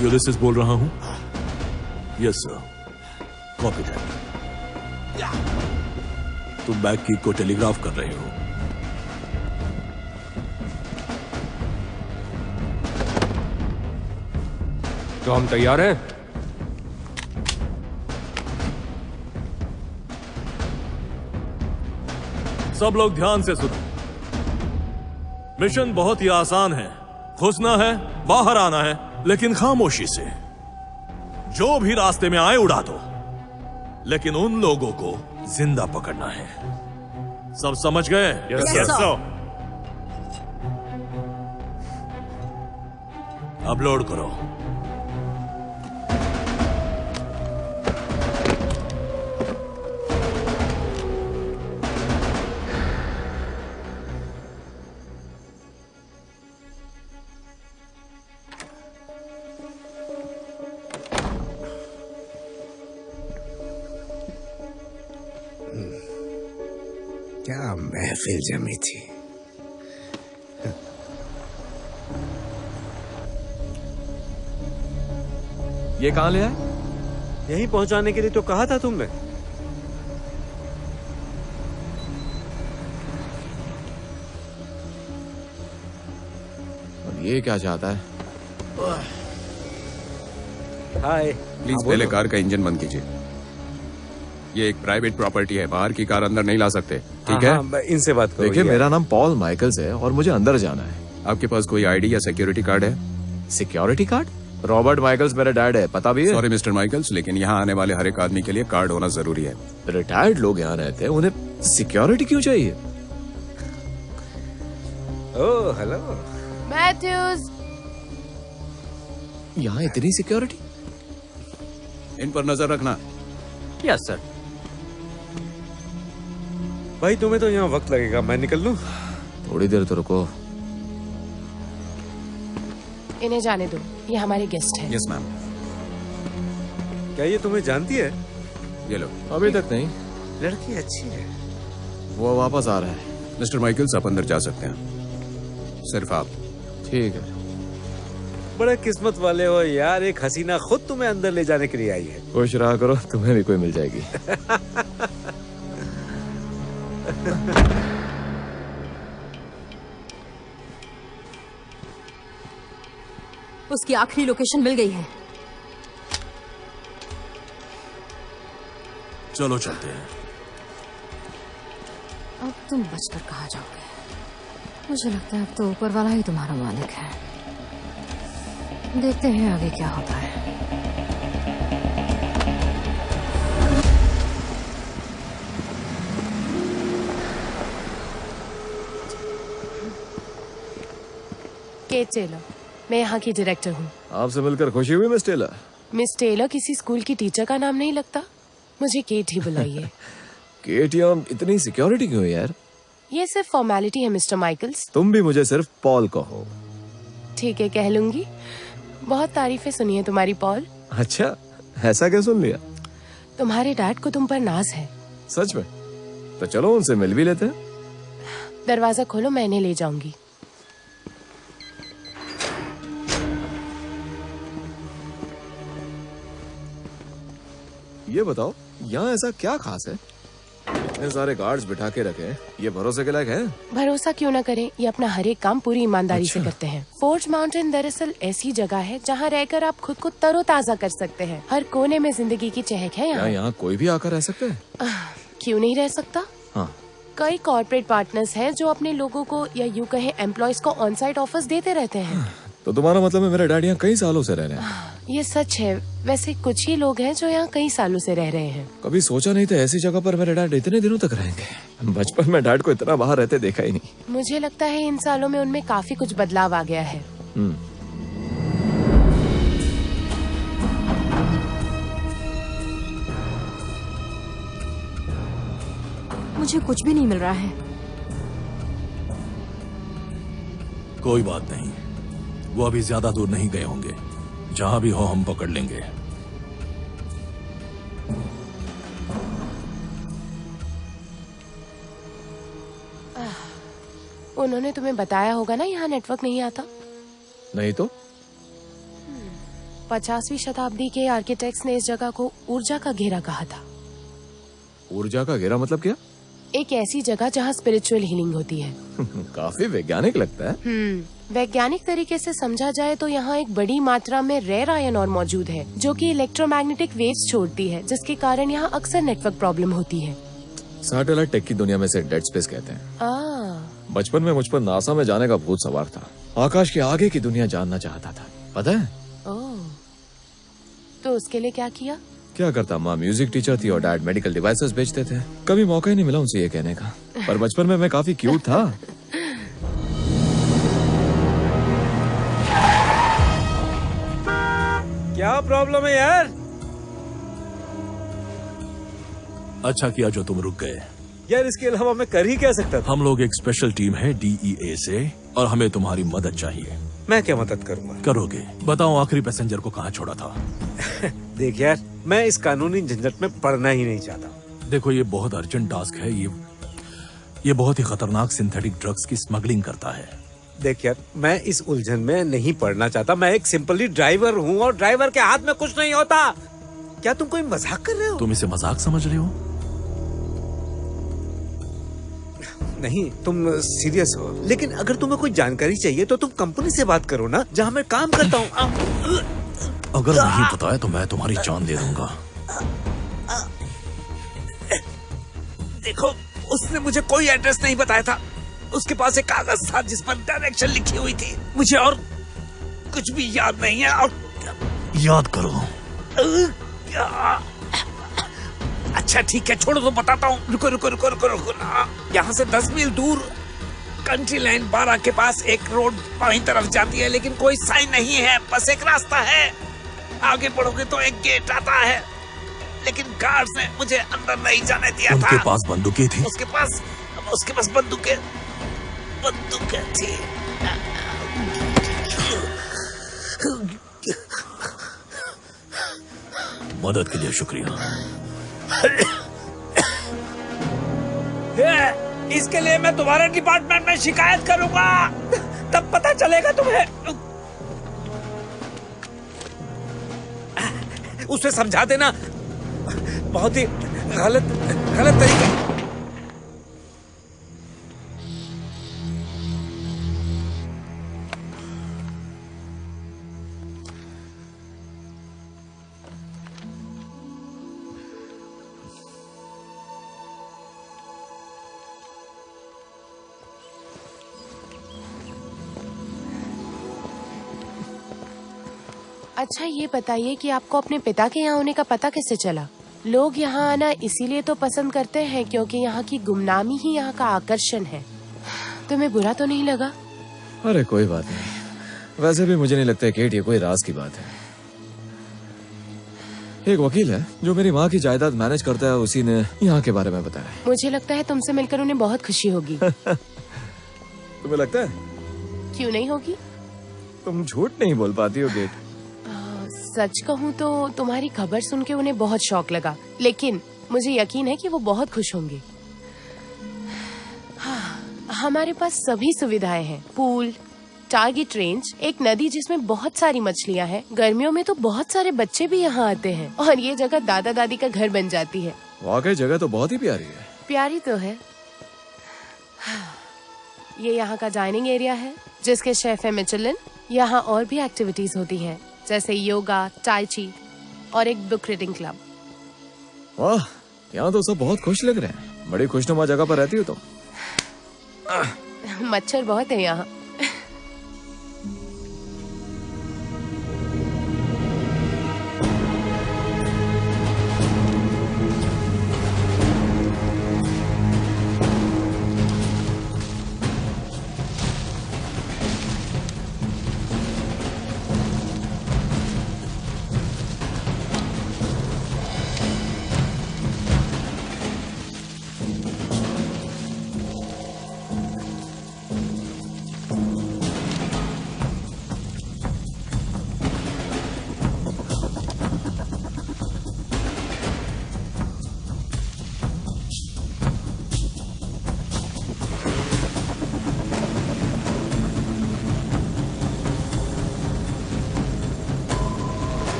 Ulysses बोल रहा हूं। Yes sir, copy that. तुम बैग की को टेलीग्राफ कर रहे हो। तो हम तैयार हैं। सब लोग ध्यान से सुनो। मिशन बहुत ही आसान है। घुसना है, बाहर आना है, लेकिन खामोशी से। जो भी रास्ते में आए उड़ा दो, लेकिन उन लोगों को जिंदा पकड़ना है। सब समझ गए? Yes sir. अपलोड करो। क्या महफिल जमी थी। ये कहां ले आए? यहीं पहुंचाने के लिए तो कहा था तुमने। और ये क्या चाहता है? हाय। प्लीज पहले कार का इंजन बंद कीजिए। ये एक प्राइवेट प्रॉपर्टी है, बाहर की कार अंदर नहीं ला सकते, ठीक है? हाँ, इनसे बात करो। देखिए, मेरा नाम पॉल माइकल्स है और मुझे अंदर जाना है। आपके पास कोई आईडी या सिक्योरिटी कार्ड है? Security card? रॉबर्ट माइकल्स मेरा डैड है, पता भी है। सॉरी मिस्टर माइकल्स, लेकिन यहाँ आने वाले हर एक आदमी के लिए कार्ड होना जरूरी है। रिटायर्ड लोग यहाँ रहते हैं, उन्हें सिक्योरिटी क्यों चाहिए? Oh hello Mathews. यहाँ इतनी सिक्योरिटी? इन पर नजर रखना। Yes sir. भाई तुम्हें तो यहाँ वक्त लगेगा, मैं निकल लूं? थोड़ी देर तो रुको। इन्हें जाने दो, ये हमारे गेस्ट हैं। Yes ma'am. क्या ये तुम्हें जानती है? ये लो। अभी तक नहीं। लड़की अच्छी है। वो वापस आ रहा है। मिस्टर माइकल्स, आप अंदर जा सकते हैं, सिर्फ आप। ठीक है। बड़े किस्मत वाले हो यार, एक हसीना खुद तुम्हें अंदर ले जाने के लिए आई है। खुश रहा करो, तुम्हें भी कोई मिल जाएगी। उसकी आखिरी लोकेशन मिल गई है। चलो चलते हैं। अब तुम बचकर कहाँ जाओगे? मुझे लगता है अब तो ऊपर वाला ही तुम्हारा मालिक है। देखते हैं आगे क्या होता है। केट टेलर, मैं यहाँ की डायरेक्टर हूँ। आपसे मिलकर खुशी हुई मिस टेलर। मिस टेलर किसी स्कूल की टीचर का नाम नहीं लगता, मुझे केट ही बुलाइए। केट, यहाँ इतनी सिक्योरिटी क्यों है यार? ये सिर्फ फॉर्मेलिटी है मिस्टर माइकल्स। तुम भी मुझे सिर्फ पॉल कहो। ठीक है, कह लूंगी। बहुत तारीफें सुनी है तुम्हारी पॉल। अच्छा, ऐसा क्या सुन लिया? तुम्हारे डैड को तुम पर नाज है। सच में? तो चलो उनसे मिल भी लेते हैं। दरवाजा खोलो, मैं इन्हें ले जाऊंगी। ये बताओ, यहाँ ऐसा क्या खास है? इतने सारे गार्ड्स बिठा के रखे हैं, ये भरोसे के लायक है? भरोसा क्यों ना करें, ये अपना हर एक काम पूरी ईमानदारी से अच्छा। करते हैं। फोर्ज माउंटेन दरअसल ऐसी जगह है जहाँ रहकर आप खुद को तरोताजा कर सकते हैं। हर कोने में जिंदगी की चहक है क्या यहाँ। यहाँ कोई भी आकर रह सकता है? क्यों नहीं रह सकता? हाँ। कई कॉर्पोरेट पार्टनर्स हैं जो अपने लोगों को या यूं कहें एम्प्लॉयज को ऑन साइट ऑफर्स देते रहते हैं। तो तुम्हारा मतलब है मेरे डैड यहाँ कई सालों से रह रहे हैं? ये सच है। वैसे कुछ ही लोग हैं जो यहाँ कई सालों से रह रहे हैं। कभी सोचा नहीं था ऐसी जगह पर मेरे डैड इतने दिनों तक रहेंगे। बचपन में डैड को इतना बाहर रहते देखा ही नहीं। मुझे लगता है इन सालों में उनमें काफी कुछ बदलाव आ गया है। मुझे कुछ भी नहीं मिल रहा है। कोई बात नहीं, वो अभी ज्यादा दूर नहीं गए होंगे। जहां भी हो हम पकड़ लेंगे। उन्होंने तुम्हें बताया होगा ना यहाँ नेटवर्क नहीं आता। नहीं तो? 50वीं शताब्दी के आर्किटेक्ट्स ने इस जगह को ऊर्जा का घेरा कहा था। ऊर्जा का घेरा मतलब क्या? एक ऐसी जगह जहाँ स्पिरिचुअल हीलिंग होती है। काफी वैज्ञानिक लगता है। वैज्ञानिक तरीके से समझा जाए तो यहाँ एक बड़ी मात्रा में रेयर आयन और मौजूद है जो कि इलेक्ट्रोमैग्नेटिक वेव्स छोड़ती है, जिसके कारण यहाँ अक्सर नेटवर्क प्रॉब्लम होती है। सैटेलाइट टेक की दुनिया में से डेड स्पेस कहते हैं। बचपन में मुझ पर नासा में जाने का भूत सवार था। आकाश के आगे की दुनिया जानना चाहता था, पता है? ओह, तो उसके लिए क्या किया? क्या करता, माँ म्यूजिक टीचर थी और डैड मेडिकल डिवाइसेस बेचते थे। कभी मौका ही नहीं मिला उनसे ये कहने का, पर बचपन में मैं काफी क्यूट था। क्या प्रॉब्लम है यार? अच्छा किया जो तुम रुक गए। यार इसके अलावा मैं कर ही क्या सकता था? हम लोग एक स्पेशल टीम है DEA से और हमें तुम्हारी मदद चाहिए। मैं क्या मदद करूंगा? करोगे? बताओ आखिरी पैसेंजर को कहाँ छोड़ा था? देख यार, मैं इस कानूनी झंझट में पड़ना ही नहीं चाहता। देखो ये बहुत अर्जेंट टास्क है। ये बहुत ही खतरनाक सिंथेटिक ड्रग्स की स्मगलिंग करता है। देख यार, मैं इस उलझन में नहीं पड़ना चाहता। मैं एक सिंपली ड्राइवर हूँ और ड्राइवर के हाथ में कुछ नहीं होता। क्या तुम कोई मजाक कर रहे हो? तुम इसे मजाक समझ रहे हो? नहीं, तुम सीरियस हो। लेकिन अगर तुम्हें कोई जानकारी चाहिए तो तुम कंपनी से बात करो ना, जहाँ मैं काम करता हूँ। अगर नहीं पता है तो मैं तुम्हारी जान दे दूंगा। देखो, उसने मुझे कोई एड्रेस नहीं बताया था। उसके पास एक कागज था जिस पर डायरेक्शन लिखी हुई थी। मुझे और कुछ भी याद नहीं है। और याद करो। अच्छा ठीक है, छोड़ो तो बताता हूँ। रुको रुको रुको रुको रुको ना। यहाँ से 10 मील दूर कंट्री लाइन 12 के पास एक रोड बाईं तरफ जाती है, लेकिन कोई साइन नहीं है, बस एक रास्ता है। आगे बढ़ोगे तो एक गेट आता है, लेकिन गार्ड्स ने मुझे अंदर नहीं जाने दिया था। उनके पास बंदूकें थी? उसके पास बंदूकें थी। मदद के लिए शुक्रिया। इसके लिए मैं तुम्हारे डिपार्टमेंट में शिकायत करूंगा, तब पता चलेगा तुम्हें। उसे समझा देना, बहुत ही गलत तरीका। अच्छा ये बताइए कि आपको अपने पिता के यहाँ होने का पता कैसे चला? लोग यहाँ आना इसीलिए तो पसंद करते हैं क्योंकि यहाँ की गुमनामी ही यहाँ का आकर्षण है। तुम्हें बुरा तो नहीं लगा? अरे कोई बात नहीं। वैसे भी मुझे नहीं लगता केट ये कोई राज की बात है। एक वकील है जो मेरी माँ की जायदाद मैनेज करता है, उसी ने यहाँ के बारे में बताया। मुझे लगता है तुमसे मिलकर उन्हें बहुत खुशी होगी। तुम्हें लगता है? क्यों नहीं होगी? तुम झूठ नहीं बोल पाती हो केट। सच कहूँ तो तुम्हारी खबर सुन के उन्हें बहुत शौक लगा, लेकिन मुझे यकीन है कि वो बहुत खुश होंगे। हाँ, हमारे पास सभी सुविधाएं हैं। पूल, टारगेट रेंज, एक नदी जिसमें बहुत सारी मछलियाँ हैं। गर्मियों में तो बहुत सारे बच्चे भी यहाँ आते हैं और ये जगह दादा दादी का घर बन जाती है। वाकई जगह तो बहुत ही प्यारी है। प्यारी तो है। ये यहाँ का डाइनिंग एरिया है जिसके शेफ है मिचेलिन। यहाँ और भी एक्टिविटीज होती हैं जैसे योगा, टाई ची और एक बुक रीडिंग क्लब। वाह, यहाँ तो सब बहुत खुश लग रहे हैं। बड़ी खुशनुमा जगह पर रहती हो तुम। मच्छर बहुत है यहाँ।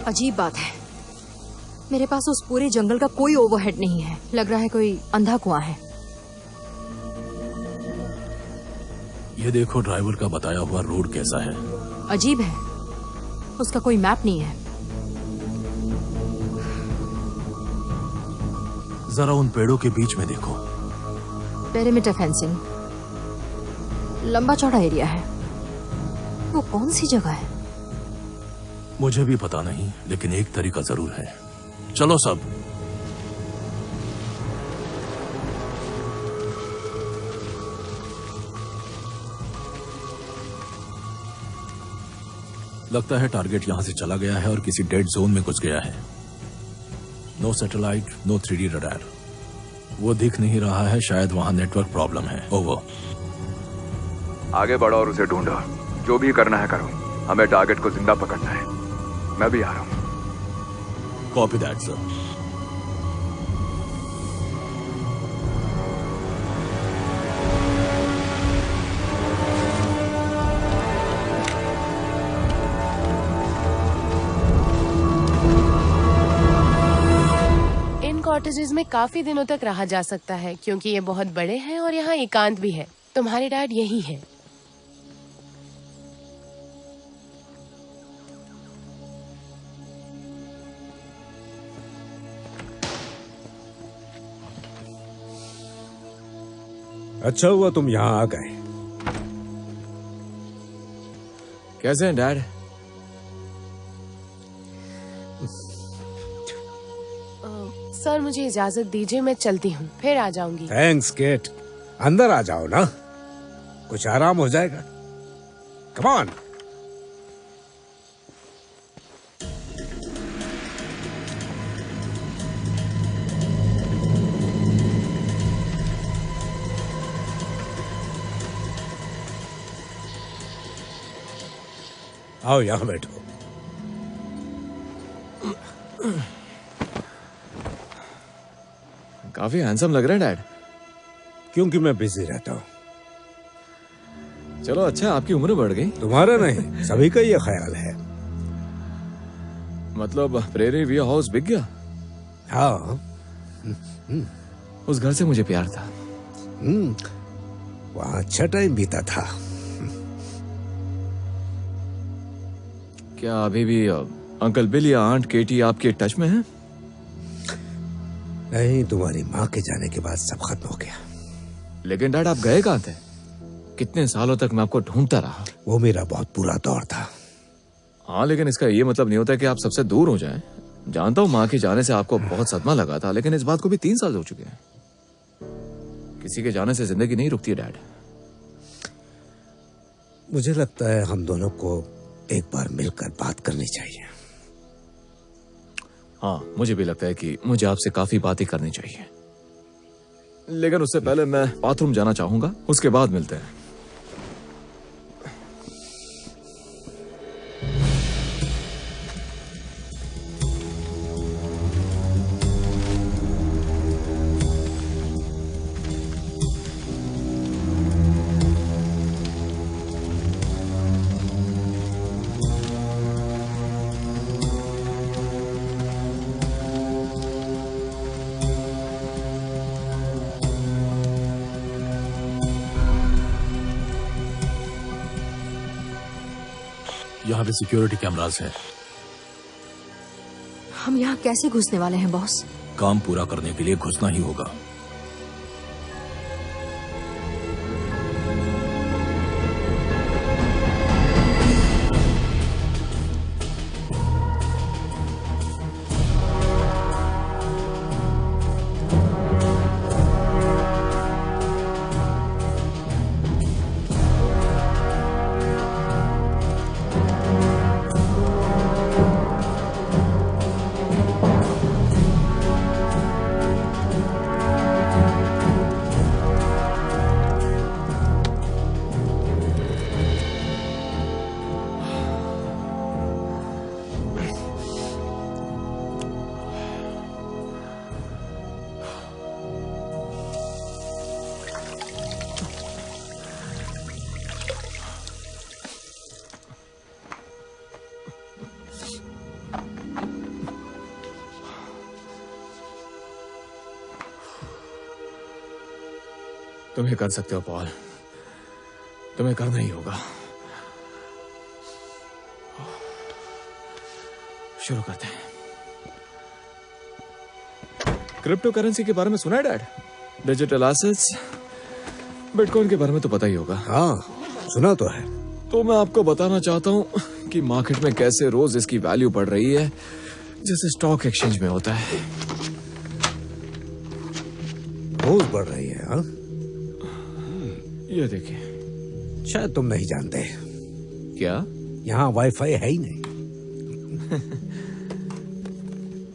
अजीब बात है, मेरे पास उस पूरे जंगल का कोई ओवरहेड नहीं है। लग रहा है कोई अंधा कुआं है। ये देखो ड्राइवर का बताया हुआ रोड कैसा है। अजीब है, उसका कोई मैप नहीं है। जरा उन पेड़ों के बीच में देखो। पेरिमीटर फेंसिंग, लंबा चौड़ा एरिया है। वो कौन सी जगह है? मुझे भी पता नहीं, लेकिन एक तरीका जरूर है। चलो सब। लगता है टारगेट यहां से चला गया है और किसी डेड जोन में घुस गया है। No satellite, no 3D radar. वो दिख नहीं रहा है, शायद वहां नेटवर्क प्रॉब्लम है। ओवर। आगे बढ़ो और उसे ढूंढो। जो भी करना है करो, हमें टारगेट को जिंदा पकड़ना है। मैं भी आ रहा हूं। Copy that sir. In cottages में काफी दिनों तक रहा जा सकता है क्योंकि ये बहुत बड़े हैं और यहाँ एकांत भी है। तुम्हारे डैड यही है। अच्छा हुआ तुम यहाँ आ गए। कैसे हैं डैड? सर मुझे इजाजत दीजिए, मैं चलती हूँ, फिर आ जाऊंगी। Thanks Kate. अंदर आ जाओ ना, कुछ आराम हो जाएगा। Come on. आओ यहाँ बैठो। काफी हैंडसम लग रहे हैं डैड। क्योंकि मैं बिजी रहता हूँ। चलो अच्छा, आपकी उम्र बढ़ गई। तुम्हारा नहीं, सभी का ये ख्याल है। मतलब प्रेरी व्यू हाउस बिक गया? हाँ। उस घर से मुझे प्यार था। वहाँ अच्छा टाइम बीता था। क्या अभी भी अंकल बिल या आंट केटी आपके टच में हैं? नहीं, तुम्हारी माँ के जाने के बाद सब खत्म हो गया। लेकिन डैड आप गए कहाँ थे? कितने सालों तक मैं आपको ढूंढता रहा। वो मेरा बहुत बुरा दौर था। हाँ, लेकिन इसका ये मतलब नहीं होता कि आप सबसे दूर हो जाएं। जानता हूँ माँ के जाने से आपको बहुत सदमा लगा था, लेकिन इस बात को भी 3 साल हो चुके हैं। किसी के जाने से जिंदगी नहीं रुकती है डैड। मुझे लगता है हम दोनों को एक बार मिलकर बात करनी चाहिए। हाँ, मुझे भी लगता है कि मुझे आपसे काफी बातें करनी चाहिए, लेकिन उससे पहले मैं बाथरूम जाना चाहूंगा, उसके बाद मिलते हैं। यहाँ पे सिक्योरिटी कैमरास है। हम यहाँ कैसे घुसने वाले हैं बॉस? काम पूरा करने के लिए घुसना ही होगा। तुम्हें कर सकते हो पॉल, तुम्हें करना ही होगा। शुरू करते हैं। क्रिप्टो करेंसी के बारे में सुना है डैड? डिजिटल एसेट्स, बिटकॉइन के बारे में तो पता ही होगा। हाँ, सुना तो है। तो मैं आपको बताना चाहता हूँ कि मार्केट में कैसे रोज इसकी वैल्यू बढ़ रही है, जैसे स्टॉक एक्सचेंज में होता है। रोज बढ़ रही है। हाँ, ये देखिए। शायद तुम नहीं जानते, क्या? यहाँ वाईफाई है ही नहीं।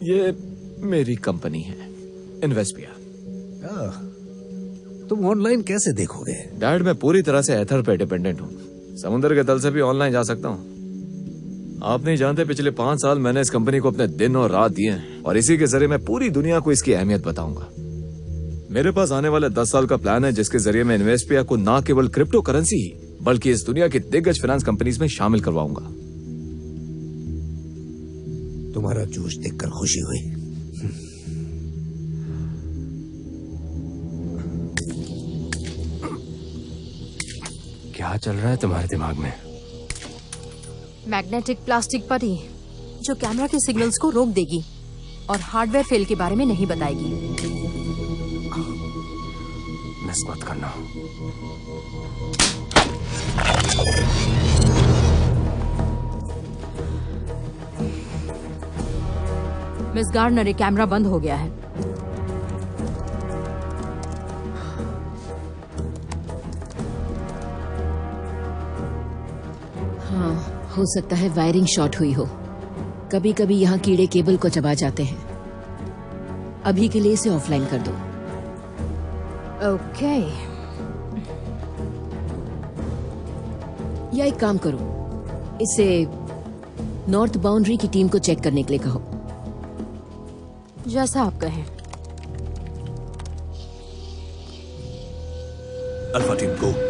ये मेरी कंपनी है, इन्वेस्पिया। तुम ऑनलाइन कैसे देखोगे? डैड, मैं पूरी तरह से एथर पे डिपेंडेंट हूँ। समुद्र के तल से भी ऑनलाइन जा सकता हूँ। आप नहीं जानते, पिछले 5 साल मैंने इस कंपनी को अपने दिन और रात दिए हैं, और इसी के जरिए मैं पूरी दुनिया को इसकी अहमियत बताऊंगा। मेरे पास आने वाले 10 साल का प्लान है, जिसके जरिए मैं इन्वेस्पिया को न केवल क्रिप्टो करेंसी ही बल्कि इस दुनिया की दिग्गज फाइनेंस कंपनीज में शामिल करवाऊंगा। तुम्हारा जोश देखकर खुशी हुई। क्या चल रहा है तुम्हारे दिमाग में? मैग्नेटिक प्लास्टिक पट्टी जो कैमरा के सिग्नल्स को रोक देगी और हार्डवेयर फेल के बारे में नहीं बताएगी। मिस मत करना। मिस गार्डनर, ये कैमरा बंद हो गया है। हाँ, हो सकता है वायरिंग शॉर्ट हुई हो। कभी कभी यहाँ कीड़े केबल को चबा जाते हैं। अभी के लिए इसे ऑफलाइन कर दो। ओके। या एक काम करो, इसे नॉर्थ बाउंड्री की टीम को चेक करने के लिए कहो। जैसा आप कहें। अल्फा टीम को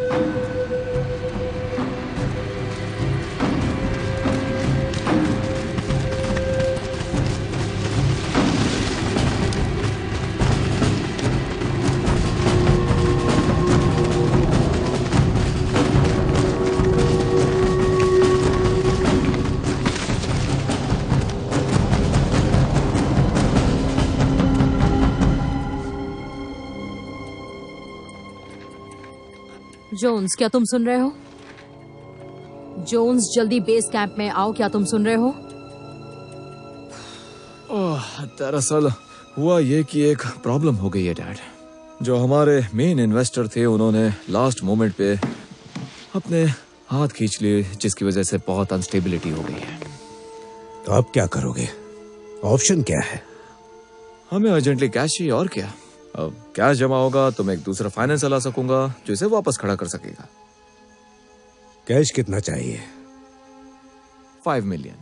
जोन्स, क्या तुम सुन रहे हो? जोन्स, जल्दी बेस कैंप में आओ। क्या तुम सुन रहे हो? दरअसल हुआ ये कि एक प्रॉब्लम हो गई है डैड। जो हमारे मेन इन्वेस्टर थे, उन्होंने लास्ट मोमेंट पे अपने हाथ खींच लिए, जिसकी वजह से बहुत अनस्टेबिलिटी हो गई है। तो अब क्या करोगे? ऑप्शन क्या है? हमें अर्जेंटली कैश चाहिए, और क्या। अब कैश जमा होगा तो मैं एक दूसरा फाइनेंस ला सकूंगा जो इसे वापस खड़ा कर सकेगा। कैश कितना चाहिए? 5 मिलियन।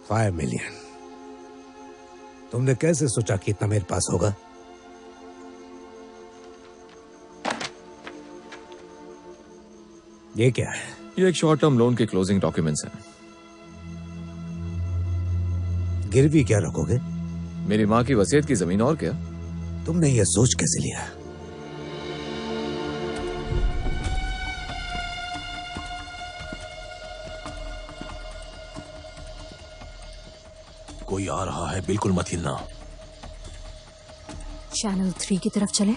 5 मिलियन। तुमने कैसे सोचा कि इतना मेरे पास होगा? ये क्या है? ये एक शॉर्ट टर्म लोन के क्लोजिंग डॉक्यूमेंट्स हैं। गिरवी क्या रखोगे? मेरी माँ की वसीयत की जमीन, और क्या। तुमने ये सोच कैसे लिया? कोई आ रहा है, बिल्कुल मत हिलना। चैनल 3 की तरफ चले।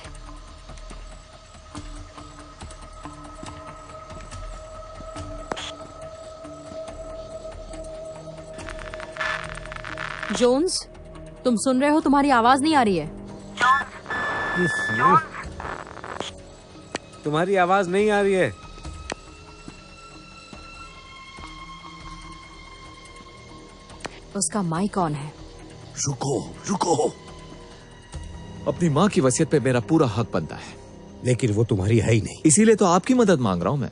जोन्स, तुम सुन रहे हो? तुम्हारी आवाज नहीं आ रही है। तुम्हारी आवाज नहीं आ रही है। उसका माइक ऑन है। रुको रुको। अपनी माँ की वसीयत पे मेरा पूरा हक बनता है, लेकिन वो तुम्हारी है ही नहीं। इसीलिए तो आपकी मदद मांग रहा हूं मैं।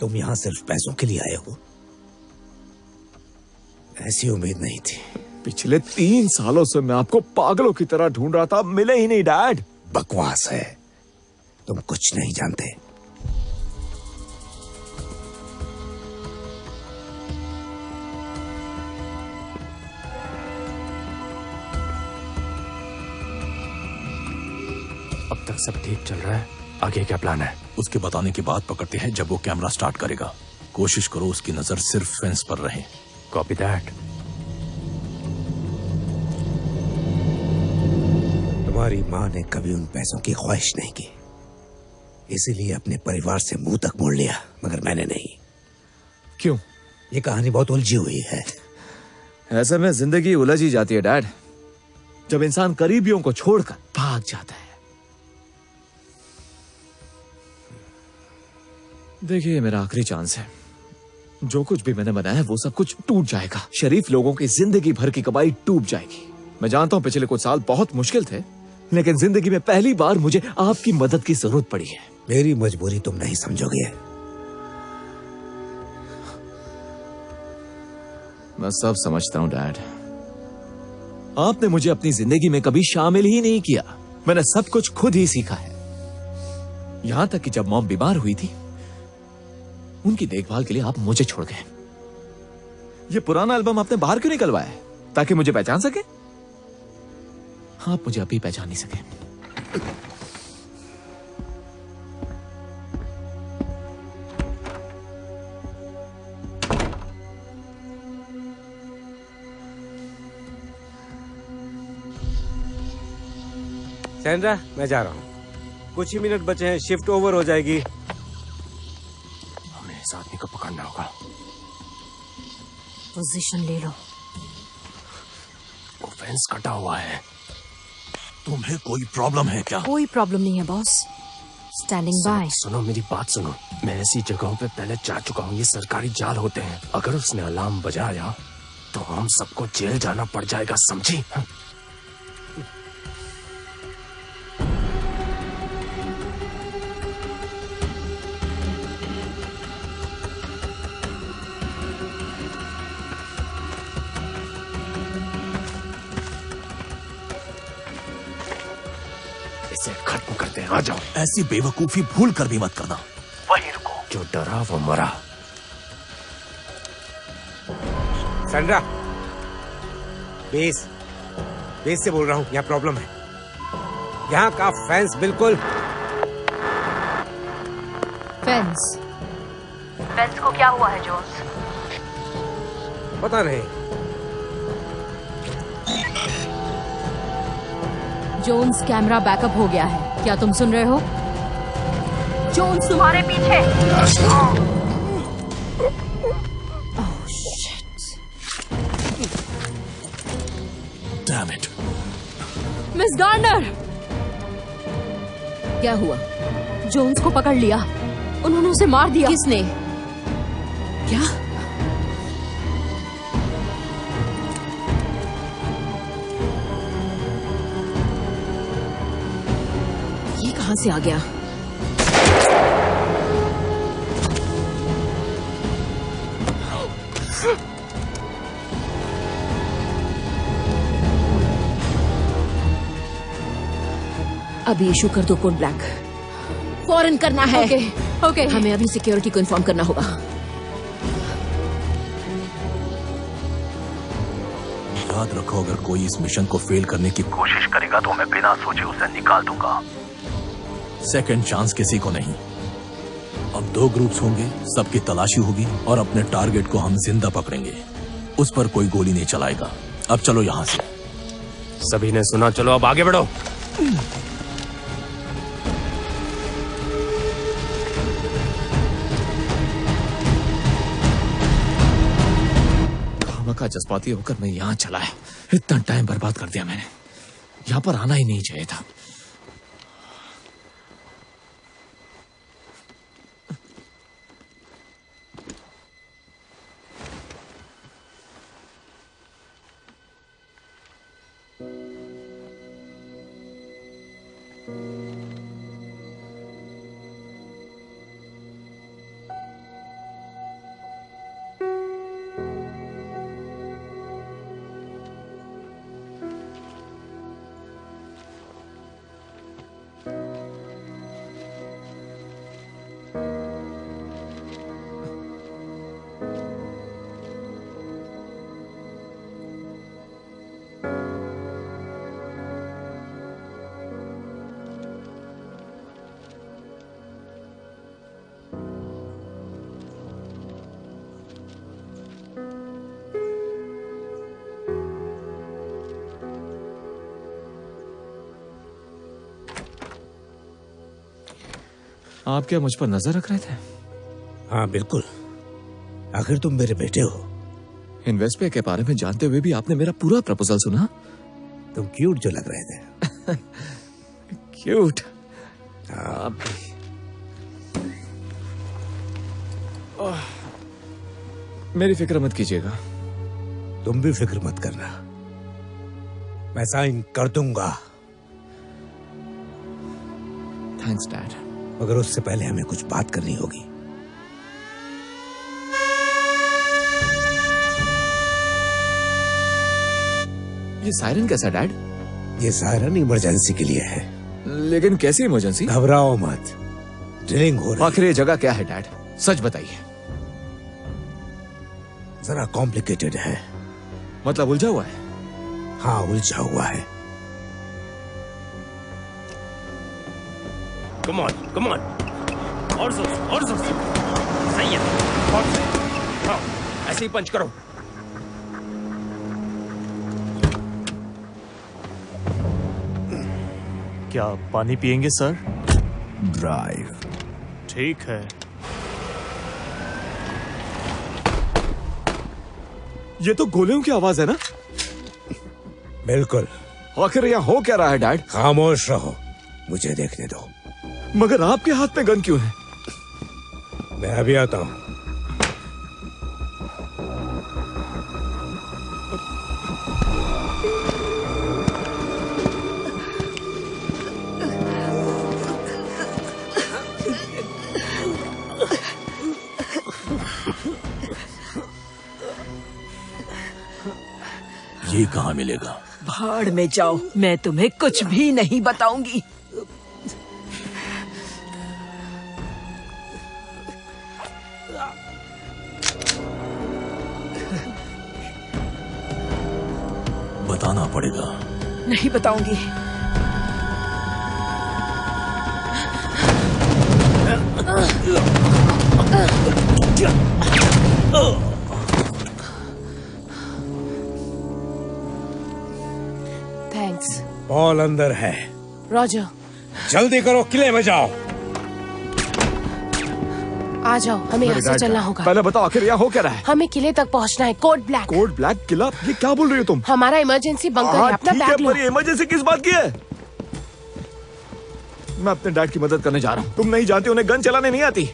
तुम यहाँ सिर्फ पैसों के लिए आए हो? ऐसी उम्मीद नहीं थी। पिछले 3 सालों से मैं आपको पागलों की तरह ढूंढ रहा था, मिले ही नहीं डैड। बकवास है, तुम कुछ नहीं जानते। अब तक सब ठीक चल रहा है, आगे क्या प्लान है? उसके बताने के बाद पकड़ते हैं जब वो कैमरा स्टार्ट करेगा। कोशिश करो उसकी नजर सिर्फ फेंस पर रहे। Copy that. तुम्हारी माँ ने कभी उन पैसों की ख्वाहिश नहीं की, इसीलिए अपने परिवार से मुंह तक मोड़ लिया, मगर मैंने नहीं। क्यों? ये कहानी बहुत उलझी हुई है। ऐसे में जिंदगी उलझ ही जाती है डैड, जब इंसान करीबियों को छोड़कर भाग जाता है। देखिए, ये मेरा आखिरी चांस है। जो कुछ भी मैंने बनाया है वो सब कुछ टूट जाएगा। शरीफ लोगों की जिंदगी भर की कमाई डूब जाएगी। मैं जानता हूं पिछले कुछ साल बहुत मुश्किल थे, लेकिन जिंदगी में पहली बार मुझे आपकी मदद की जरूरत पड़ी है। मेरी मजबूरी तुम नहीं समझोगे। मैं सब समझता हूं डैड। आपने मुझे अपनी जिंदगी में कभी शामिल ही नहीं किया। मैंने सब कुछ खुद ही सीखा है। यहां तक कि जब मॉम बीमार हुई थी, उनकी देखभाल के लिए आप मुझे छोड़ गए। ये पुराना एल्बम आपने बाहर क्यों निकलवाया है? ताकि मुझे पहचान सके? आप मुझे अभी पहचान नहीं सके। सैंड्रा, मैं जा रहा हूँ। कुछ ही मिनट बचे हैं, शिफ्ट ओवर हो जाएगी। हमें इस आदमी को पकड़ना होगा। पोजीशन ले लो। वो फेंस कटा हुआ है। तुम्हें कोई प्रॉब्लम है क्या? कोई प्रॉब्लम नहीं है बॉस। Standing bye. सुनो मेरी बात सुनो, मैं ऐसी जगहों पे पहले जा चुका हूँ। ये सरकारी जाल होते हैं। अगर उसने अलार्म बजाया तो हम सबको जेल जाना पड़ जाएगा, समझी? इसे खत्म करते हैं, आ जाओ। ऐसी बेवकूफी भूल कर भी मत करना। वहीं रुको, जो डरा वो मरा। सैंड्रा, बेस से बोल रहा हूँ, यहाँ प्रॉब्लम है। यहाँ का फेंस बिल्कुल। फेंस को क्या हुआ है जोन्स? पता नहीं। जोन्स, कैमरा बैकअप हो गया है। क्या तुम सुन रहे हो? जोन्स तुम्हारे पीछे। Oh shit. Damn it. Miss Garner, क्या हुआ? जोन्स को पकड़ लिया। उन्होंने उसे मार दिया। किसने? क्या? ये कहां से आ गया? अभी इशू कर दो कोड ब्लैक। फौरन करना है। ओके। हमें अभी सिक्योरिटी को इन्फॉर्म करना होगा। याद रखो, अगर कोई इस मिशन को फेल करने की कोशिश करेगा तो मैं बिना सोचे उसे निकाल दूंगा। सेकंड चांस किसी को नहीं। अब 2 ग्रुप्स होंगे, सबकी तलाशी होगी और अपने टारगेट को हम जिंदा पकड़ेंगे। उस पर कोई गोली नहीं चलाएगा। अब चलो यहां से। सभी ने सुना, चलो अब आगे बढ़ो। का जज्बाती होकर मैं यहाँ चला है। इतना टाइम बर्बाद कर दिया मैंने। यहाँ पर आना ही नहीं चाहिए था। आप क्या मुझ पर नजर रख रहे थे? हाँ बिल्कुल, आखिर तुम मेरे बेटे हो। इन्वेस्टपे के बारे में जानते हुए भी आपने मेरा पूरा प्रपोजल सुना? तुम क्यूट जो लग रहे थे। क्यूट? आप मेरी फिक्र मत कीजिएगा। तुम भी फिक्र मत करना, मैं साइन कर दूंगा। Thanks dad. मगर उससे पहले हमें कुछ बात करनी होगी। ये सायरन कैसा डैड? ये सायरन इमरजेंसी के लिए है। लेकिन कैसी इमरजेंसी? घबराओ मत, ड्रिलिंग हो रही है। आखिर ये जगह क्या है डैड? सच बताइए। जरा कॉम्प्लिकेटेड है। मतलब उलझा हुआ है? हाँ, उलझा हुआ है। कम ऑन और जोर से। सही है, बहुत सही। हाँ, ऐसे ही पंच करो। क्या पानी पिएंगे सर? ड्राइव। ठीक है। ये तो गोलियों की आवाज है ना? बिल्कुल। आखिर यहाँ हो क्या रहा है डैड? खामोश रहो, मुझे देखने दो। मगर आपके हाथ में गन क्यों है? मैं अभी आता हूं। ये कहाँ मिलेगा? भाड़ में जाओ, मैं तुम्हें कुछ भी नहीं बताऊंगी। बताना पड़ेगा। नहीं बताऊंगी। थैंक्स। पॉल अंदर है। रॉजर, जल्दी करो, किले में जाओ। आ जाओ, हमें यहाँ से चलना होगा। पहले बताओ आखिर यहाँ हो क्या रहा है? हमें किले तक पहुँचना है। Code black. कोड ब्लैक किला? ये क्या बोल रही हो तुम? हमारा इमरजेंसी बंकर है, अपना बैग लो। इमरजेंसी किस बात की है? मैं अपने डैड की मदद करने जा रहा हूँ। तुम नहीं जानती, उन्हें गन चलाने नहीं आती।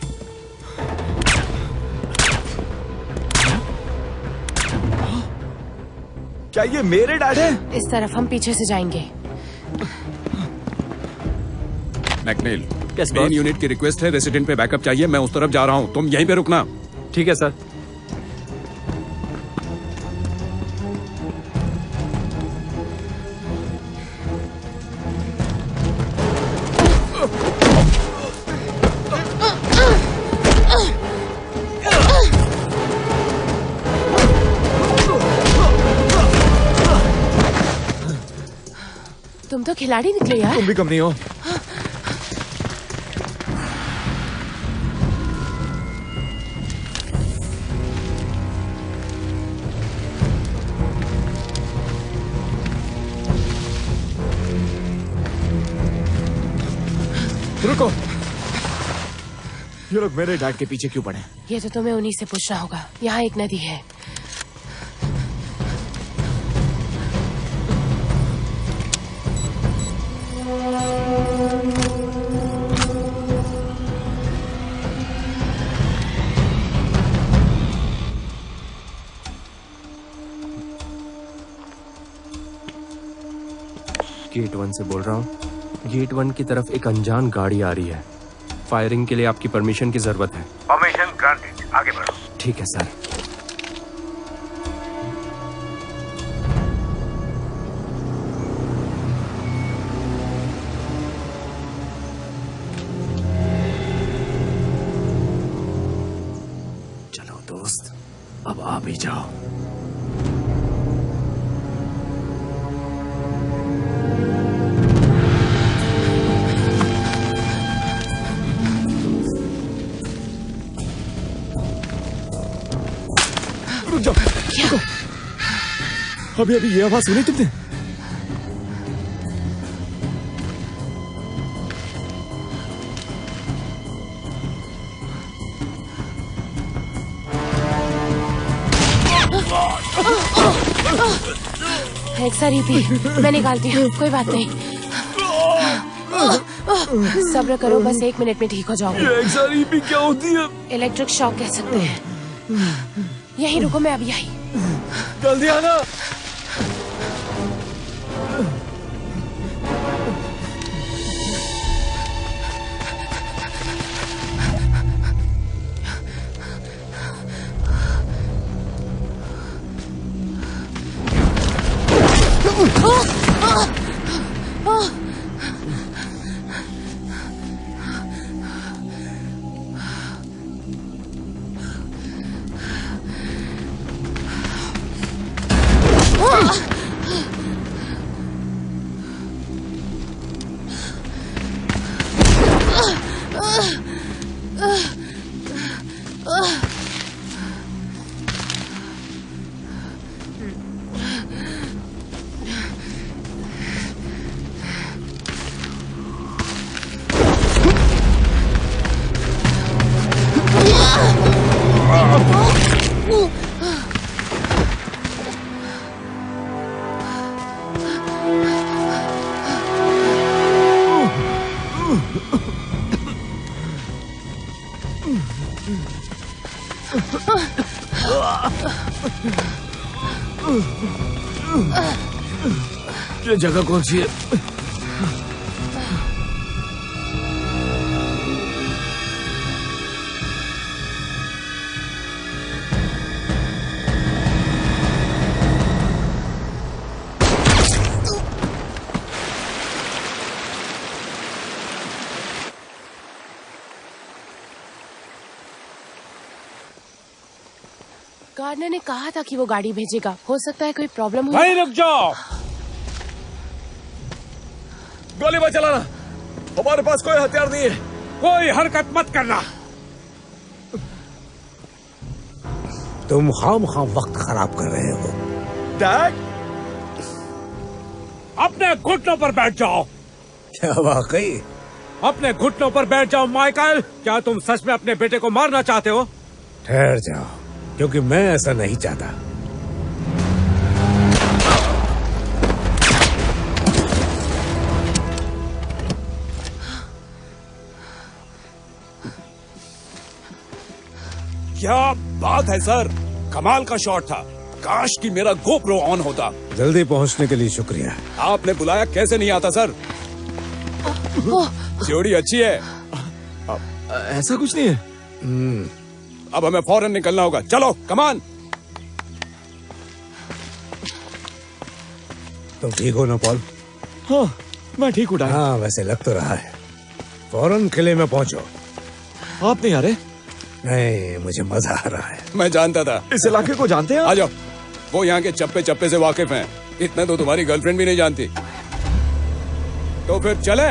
क्या ये मेरे डैड है? इस तरफ, हम पीछे से जाएंगे। मैकनेल, मेन यूनिट की रिक्वेस्ट है, रेसिडेंट पे बैकअप चाहिए। मैं उस तरफ जा रहा हूँ, तुम यहीं पे रुकना। ठीक है सर। तुम तो खिलाड़ी निकले यार। तुम भी कम नहीं हो। रुको, ये लोग मेरे डैड के पीछे क्यों पड़े? ये तो तुम्हें उन्हीं से पूछना होगा। यहाँ एक नदी है। गेट 1 से बोल रहा हूँ। गेट 1 की तरफ एक अनजान गाड़ी आ रही है। फायरिंग के लिए आपकी परमिशन की जरूरत है। परमिशन ग्रांटेड, आगे बढ़ो। ठीक है सर। चलो दोस्त, अब आ भी जाओ। अभी अभी ये आवाज सुनी तुमने? एक्सरीपी मैं निकालती हूँ, कोई बात नहीं। सब्र करो, बस 1 मिनट में ठीक हो जाओगे। ये एक्सरीपी क्या होती है? इलेक्ट्रिक शॉक कह सकते हैं। यहीं रुको, मैं अभी आई। जल्दी आना। ये जगह कौन सी है? गार्डनर ने कहा था कि वो गाड़ी भेजेगा, हो सकता है कोई प्रॉब्लम हो। भाई रुक जाओ। गोली मत चलाना, हमारे पास कोई हथियार नहीं है। कोई हरकत मत करना। तुम खामखा वक्त खराब कर रहे हो। डैड, अपने घुटनों पर बैठ जाओ। क्या वाकई? अपने घुटनों पर बैठ जाओ माइकल। क्या तुम सच में अपने बेटे को मारना चाहते हो? ठहर जाओ, क्योंकि मैं ऐसा नहीं चाहता। क्या बात है सर, कमाल का शॉट था। काश कि मेरा गोप्रो ऑन होता। जल्दी पहुंचने के लिए शुक्रिया। आपने बुलाया, कैसे नहीं आता सर। जोड़ी अच्छी है। ऐसा कुछ नहीं है। अब हमें फौरन निकलना होगा। चलो कमान। तुम ठीक हो ना पॉल? हाँ, मैं ठीक हूँ डैड। हाँ, वैसे लग तो रहा है। फौरन किले में पहुंचो। आप नहीं आ रहे? नहीं, मुझे मजा आ रहा है। मैं जानता था। इस इलाके को जानते हैं? आ जाओ, वो यहाँ के चप्पे चप्पे से वाकिफ हैं। इतना तो तुम्हारी गर्लफ्रेंड भी नहीं जानती। तो फिर चले।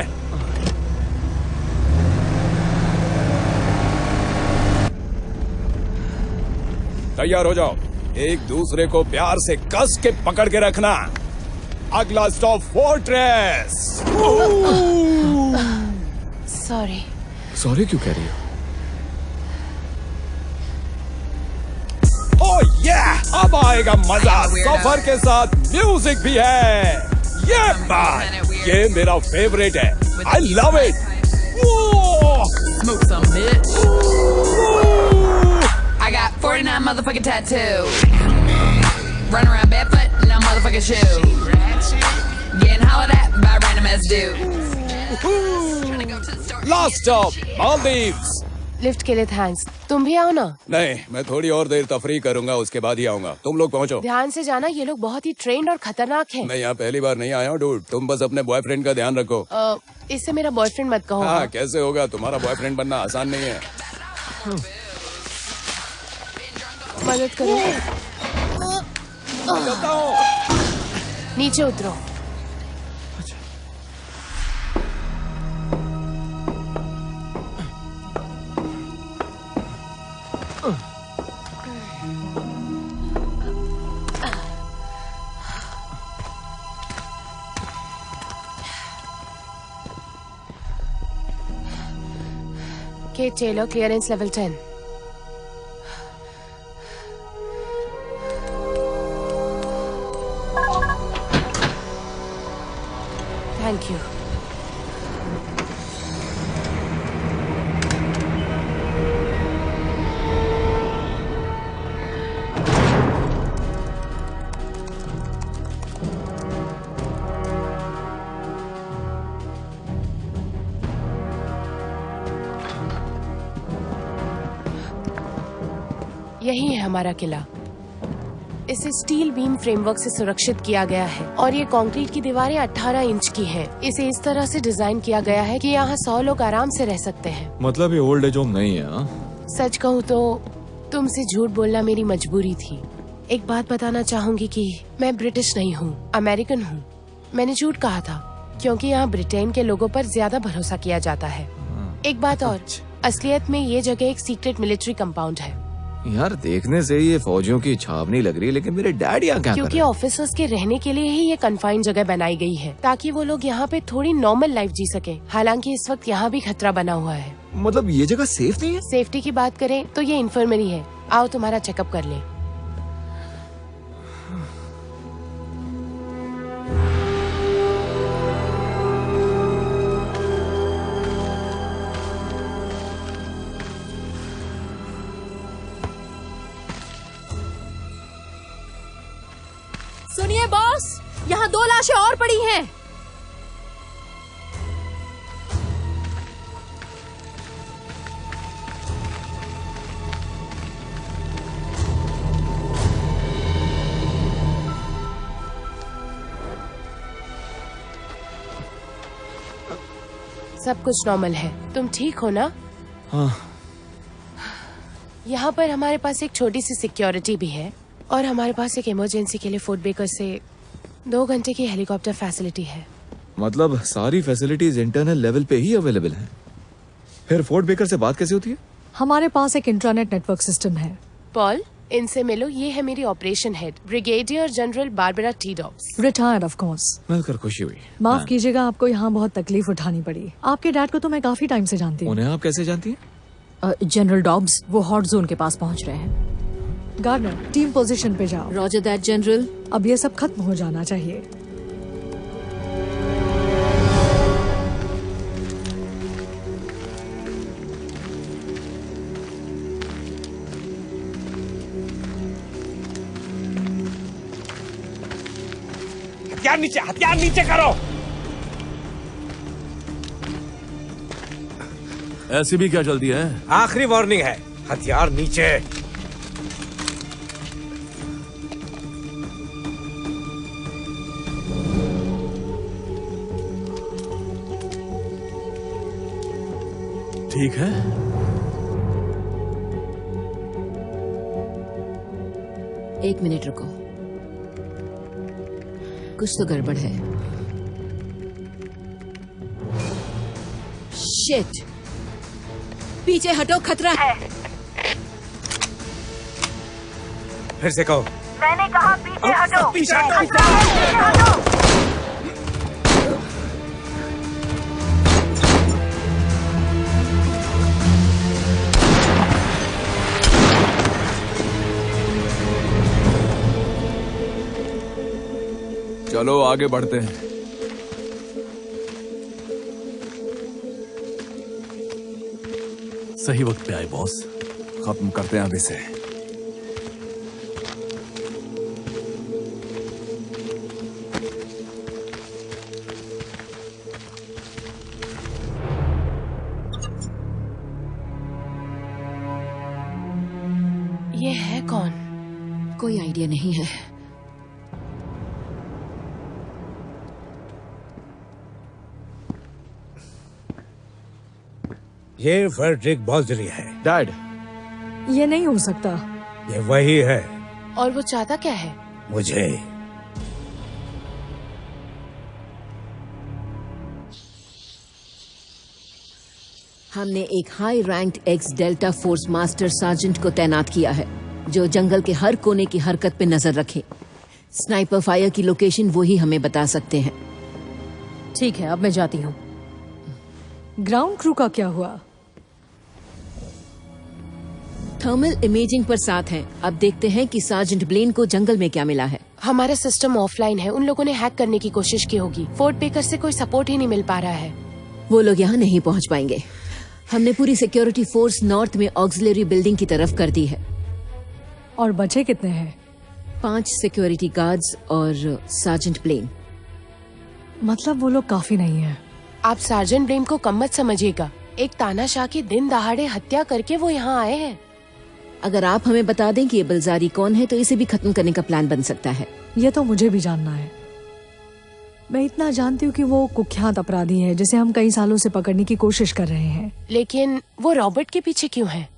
तैयार हो जाओ। एक दूसरे को प्यार से कस के पकड़ के रखना। अगला स्टॉप फोर्ट्रेस। सॉरी। सॉरी क्यों कह रही हो? ओह yeah! अब आएगा मजा। सफर के साथ म्यूजिक भी है। ये बात, ये मेरा फेवरेट है। I love it. Smoke some, bitch. I got 49 motherfucking tattoos. Run around barefoot in no motherfucking shoes. Getting hollered at by random ass dudes. Last stop Maldives. Lift के लिए थैंक्स। तुम भी आओ ना। नहीं, मैं थोड़ी और देर तफरी करूंगा, उसके बाद ही आऊंगा। तुम लोग पहुंचो। ध्यान से जाना, ये लोग बहुत ही ट्रेंड और खतरनाक हैं। मैं यहाँ पहली बार नहीं आया हूँ डूड। तुम बस अपने बॉयफ्रेंड का ध्यान रखो। इससे मेरा बॉयफ्रेंड मत कहो। हाँ, कैसे होगा? तुम्हारा बॉयफ्रेंड बनना आसान नहीं है। मदद करो। नीचे उतरो। Kate Taylor, clearance level 10. यही है हमारा किला। इसे स्टील बीम फ्रेमवर्क से सुरक्षित किया गया है और ये कंक्रीट की दीवारें 18 इंच की हैं। इसे इस तरह से डिजाइन किया गया है कि यहाँ 100 लोग आराम से रह सकते हैं। मतलब ये ओल्ड एज होम नहीं है? हाँ? सच कहूँ तो तुमसे झूठ बोलना मेरी मजबूरी थी। एक बात बताना चाहूंगी कि मैं ब्रिटिश नहीं हूँ, अमेरिकन हूँ। मैंने झूठ कहा था क्योंकि यहाँ ब्रिटेन के लोगों पर ज्यादा भरोसा किया जाता है। एक बात और, असलियत में ये जगह एक सीक्रेट मिलिट्री कंपाउंड है। यार देखने से ये फौजियों की छाप नहीं लग रही, लेकिन मेरे डैड यहाँ क्या कर क्योंकि रहे हैं? ऑफिसर्स के रहने के लिए ही ये कन्फाइंड जगह बनाई गई है ताकि वो लोग यहाँ पे थोड़ी नॉर्मल लाइफ जी सके। हालांकि इस वक्त यहाँ भी खतरा बना हुआ है। मतलब ये जगह सेफ नहीं है? सेफ्टी की बात करें तो ये इन्फर्मरी है। आओ तुम्हारा चेकअप कर ले। सुनिए बॉस, यहाँ 2 लाशें और पड़ी हैं। सब कुछ नॉर्मल है। तुम ठीक हो ना? हाँ। यहाँ पर हमारे पास एक छोटी सी सिक्योरिटी भी है और हमारे पास एक इमरजेंसी के लिए फोर्ट बेकर से 2 घंटे की हेलीकॉप्टर फैसिलिटी है। मतलब सारी फैसिलिटीज इंटरनल लेवल पे ही अवेलेबल हैं। फिर फोर्ट बेकर से बात कैसे होती है? हमारे पास एक इंट्रानेट नेटवर्क सिस्टम है। पॉल, इनसे मिलो। ये है मेरी operation head, brigadier general Barbara T Dobbs. Retired of course. मिलकर खुशी हुई। माफ कीजिएगा, आपको यहाँ बहुत तकलीफ उठानी पड़ी। आपके डैड को तो मैं काफी टाइम से जानती हूँ। उन्हें आप कैसे जानती हैं? जनरल डॉब्स, वो हॉट जोन के पास पहुँच रहे हैं। गार्डनर, टीम पोजीशन पे जाओ। Roger that general. अब ये सब खत्म हो जाना चाहिए। हथियार नीचे करो। ऐसी भी क्या जल्दी है? आखिरी वार्निंग है, हथियार नीचे। ठीक है। एक मिनट रुको, कुछ तो गड़बड़ है। शिट, पीछे हटो, खतरा है। फिर से कहो। मैंने कहा पीछे हटो। पीछे हटो। पीछे हटो। चलो आगे बढ़ते हैं। सही वक्त पे आए बॉस। खत्म करते हैं अभी से। ये है कौन? कोई आइडिया नहीं है। ये फ्रेडरिक बॉजरी है। डैड, ये नहीं हो सकता। ये वही है। और वो चाहता क्या है? मुझे हमने एक high ranked x delta force master sergeant को तैनात किया है जो जंगल के हर कोने की हरकत पे नजर रखे। स्नाइपर फायर की लोकेशन वो ही हमें बता सकते हैं। ठीक है, अब मैं जाती हूँ। ग्राउंड क्रू का क्या हुआ? थर्मल इमेजिंग पर साथ हैं। अब देखते हैं कि सार्जेंट ब्लेन को जंगल में क्या मिला है। हमारा सिस्टम ऑफलाइन है। उन लोगों ने हैक करने की कोशिश की होगी। फोर्ट बेकर से कोई सपोर्ट ही नहीं मिल पा रहा है। वो लोग यहाँ नहीं पहुँच पाएंगे। हमने पूरी सिक्योरिटी फोर्स नॉर्थ में ऑक्सिलरी बिल्डिंग की तरफ कर दी है। और बचे कितने हैं? 5 सिक्योरिटी गार्ड्स और सार्जेंट ब्लेन। मतलब वो लोग काफी नहीं है। आप सार्जेंट ब्लेन को कम मत समझिएगा। एक तानाशाह की दिन दहाड़े हत्या करके वो यहाँ आए हैं। अगर आप हमें बता दें कि ये बलजारी कौन है तो इसे भी खत्म करने का प्लान बन सकता है। ये तो मुझे भी जानना है। मैं इतना जानती हूँ कि वो कुख्यात अपराधी है जिसे हम कई सालों से पकड़ने की कोशिश कर रहे हैं। लेकिन वो रॉबर्ट के पीछे क्यों है?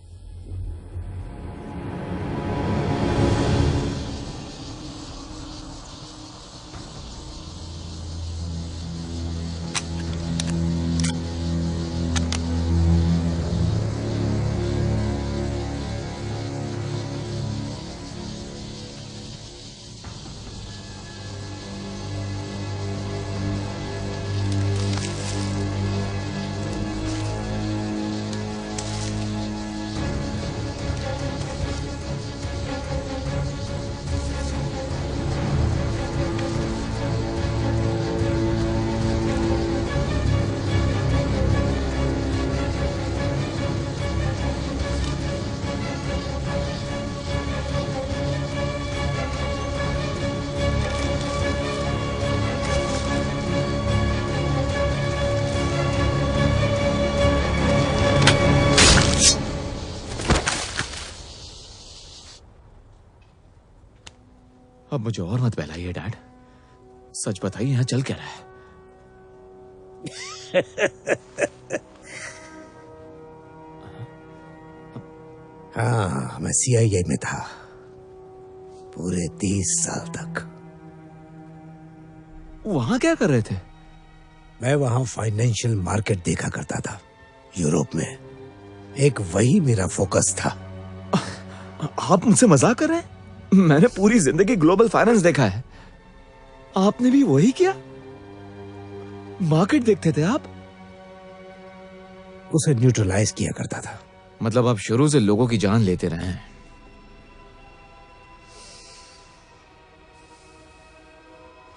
अब मुझे और मत बहलाइए डैड, सच बताइए यहाँ चल क्या रहा है? हाँ, मैं CIA में था पूरे 30 साल तक। वहां क्या कर रहे थे? मैं वहां फाइनेंशियल मार्केट देखा करता था यूरोप में। एक वही मेरा फोकस था। आप मुझसे मजाक कर रहे हैं? मैंने पूरी जिंदगी ग्लोबल फाइनेंस देखा है, आपने भी वही किया? मार्केट देखते थे आप? उसे न्यूट्रलाइज किया करता था। मतलब आप शुरू से लोगों की जान लेते रहे हैं।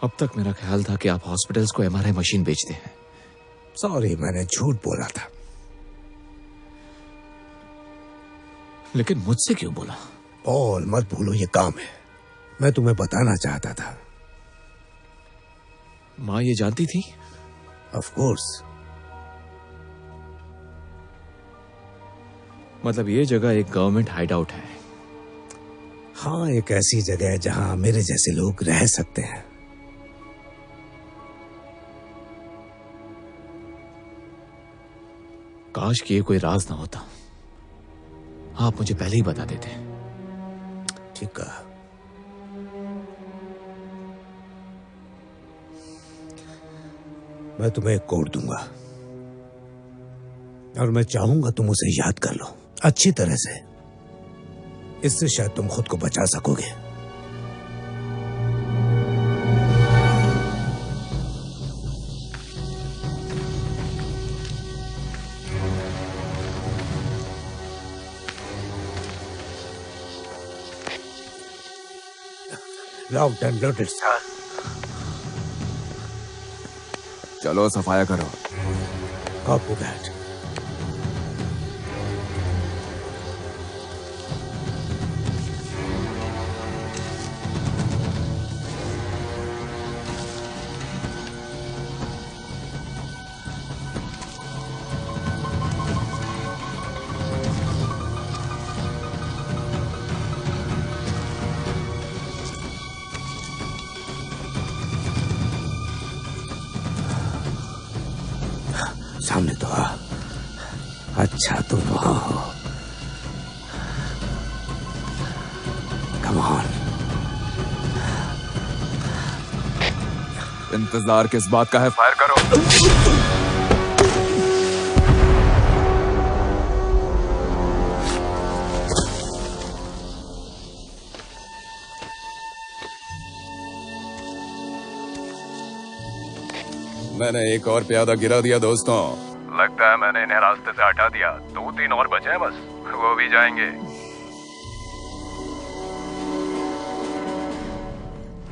अब तक मेरा ख्याल था कि आप हॉस्पिटल्स को MRI मशीन बेचते हैं। सॉरी, मैंने झूठ बोला था। लेकिन मुझसे क्यों बोला? पॉल, मत भूलो ये काम है। मैं तुम्हें बताना चाहता था। माँ ये जानती थी? Of course. मतलब ये जगह एक गवर्नमेंट हाइडआउट है? हाँ, एक ऐसी जगह है जहां मेरे जैसे लोग रह सकते हैं। काश कि ये कोई राज ना होता, आप मुझे पहले ही बता देते। ठीक है, मैं तुम्हें एक कोड दूंगा और मैं चाहूंगा तुम उसे याद कर लो अच्छी तरह से। इससे शायद तुम खुद को बचा सकोगे। Locked and loaded, sir. चलो सफाया करो। Copy that. सामने तो आ। अच्छा तुम वहां हो। Come on. इंतजार किस बात का है? फायर करो। मैंने एक और प्यादा गिरा दिया दोस्तों। लगता है मैंने इन्हें रास्ते से हटा दिया। 2-3 और बचे हैं बस, वो भी जाएंगे।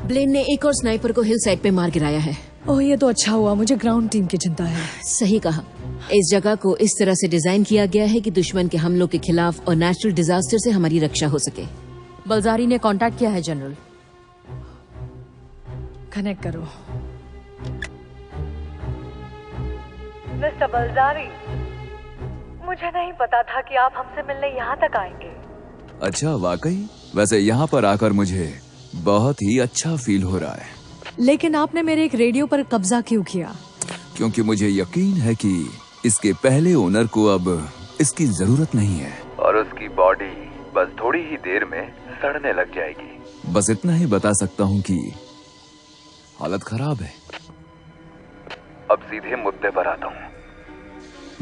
ब्लेन ने एक और स्नाइपर को हिल साइड पे मार गिराया है। ओह, ये तो अच्छा हुआ। मुझे ग्राउंड टीम की चिंता है। सही कहा। इस जगह को इस तरह से डिजाइन किया गया है कि दुश्मन के हमलों के खिलाफ और नेचुरल डिजास्टर से हमारी रक्षा हो सके। बलजारी ने कांटेक्ट किया है जनरल। कनेक्ट करो। मिस्टर बलजारी, मुझे नहीं पता था कि आप हमसे मिलने यहाँ तक आएंगे। अच्छा, वाकई? वैसे यहाँ पर आकर मुझे बहुत ही अच्छा फील हो रहा है, लेकिन आपने मेरे एक रेडियो पर कब्जा क्यों किया? क्योंकि मुझे यकीन है कि इसके पहले ओनर को अब इसकी जरूरत नहीं है और उसकी बॉडी बस थोड़ी ही देर में सड़ने लग जाएगी। बस इतना ही बता सकता हूँ कि हालत खराब है। अब सीधे मुद्दे पर आता हूँ।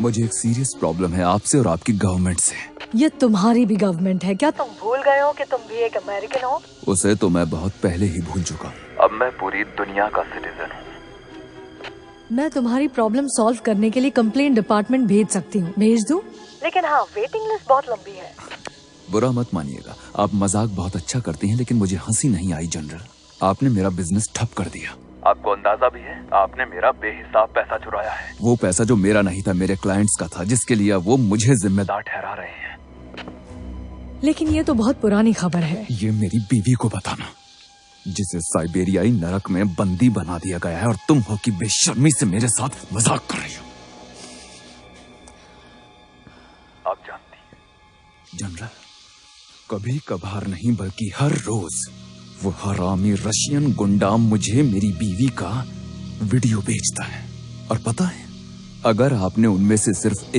मुझे एक सीरियस प्रॉब्लम है आपसे और आपकी गवर्नमेंट से। ये तुम्हारी भी गवर्नमेंट है क्या? तुम भूल गए हो कि तुम भी एक अमेरिकन हो? उसे तो मैं बहुत पहले ही भूल चुका हूँ। अब मैं पूरी दुनिया का सिटीजन हूँ। मैं तुम्हारी प्रॉब्लम सॉल्व करने के लिए कंप्लेंट डिपार्टमेंट भेज सकती हूँ। भेज दूँ? लेकिन हाँ, वेटिंग लिस्ट बहुत लंबी है। बुरा मत मानिएगा, आप मजाक बहुत अच्छा करती हैं, लेकिन मुझे हंसी नहीं आई जनरल। आपने मेरा बिजनेस ठप कर दिया। आपको अंदाजा भी है, आपने मेरा बेहिसाब पैसा चुराया है। वो पैसा जो मेरा नहीं था, मेरे क्लाइंट्स का था, जिसके लिए वो मुझे जिम्मेदार ठहरा रहे हैं। लेकिन ये तो बहुत पुरानी खबर है। ये मेरी बीवी को बताना, जिसे साइबेरियाई नरक में बंदी बना दिया गया है, और तुम हो कि बेशर्मी से मेरे साथ मजाक कर रही हो। आप जानती हैं जनरल, कभी कभार नहीं बल्कि हर रोज वो हरामी रशियन गुंडा मुझे मेरी बीवी का वीडियो भेजता है। और पता है, अगर आपने उनमें से सिर्फ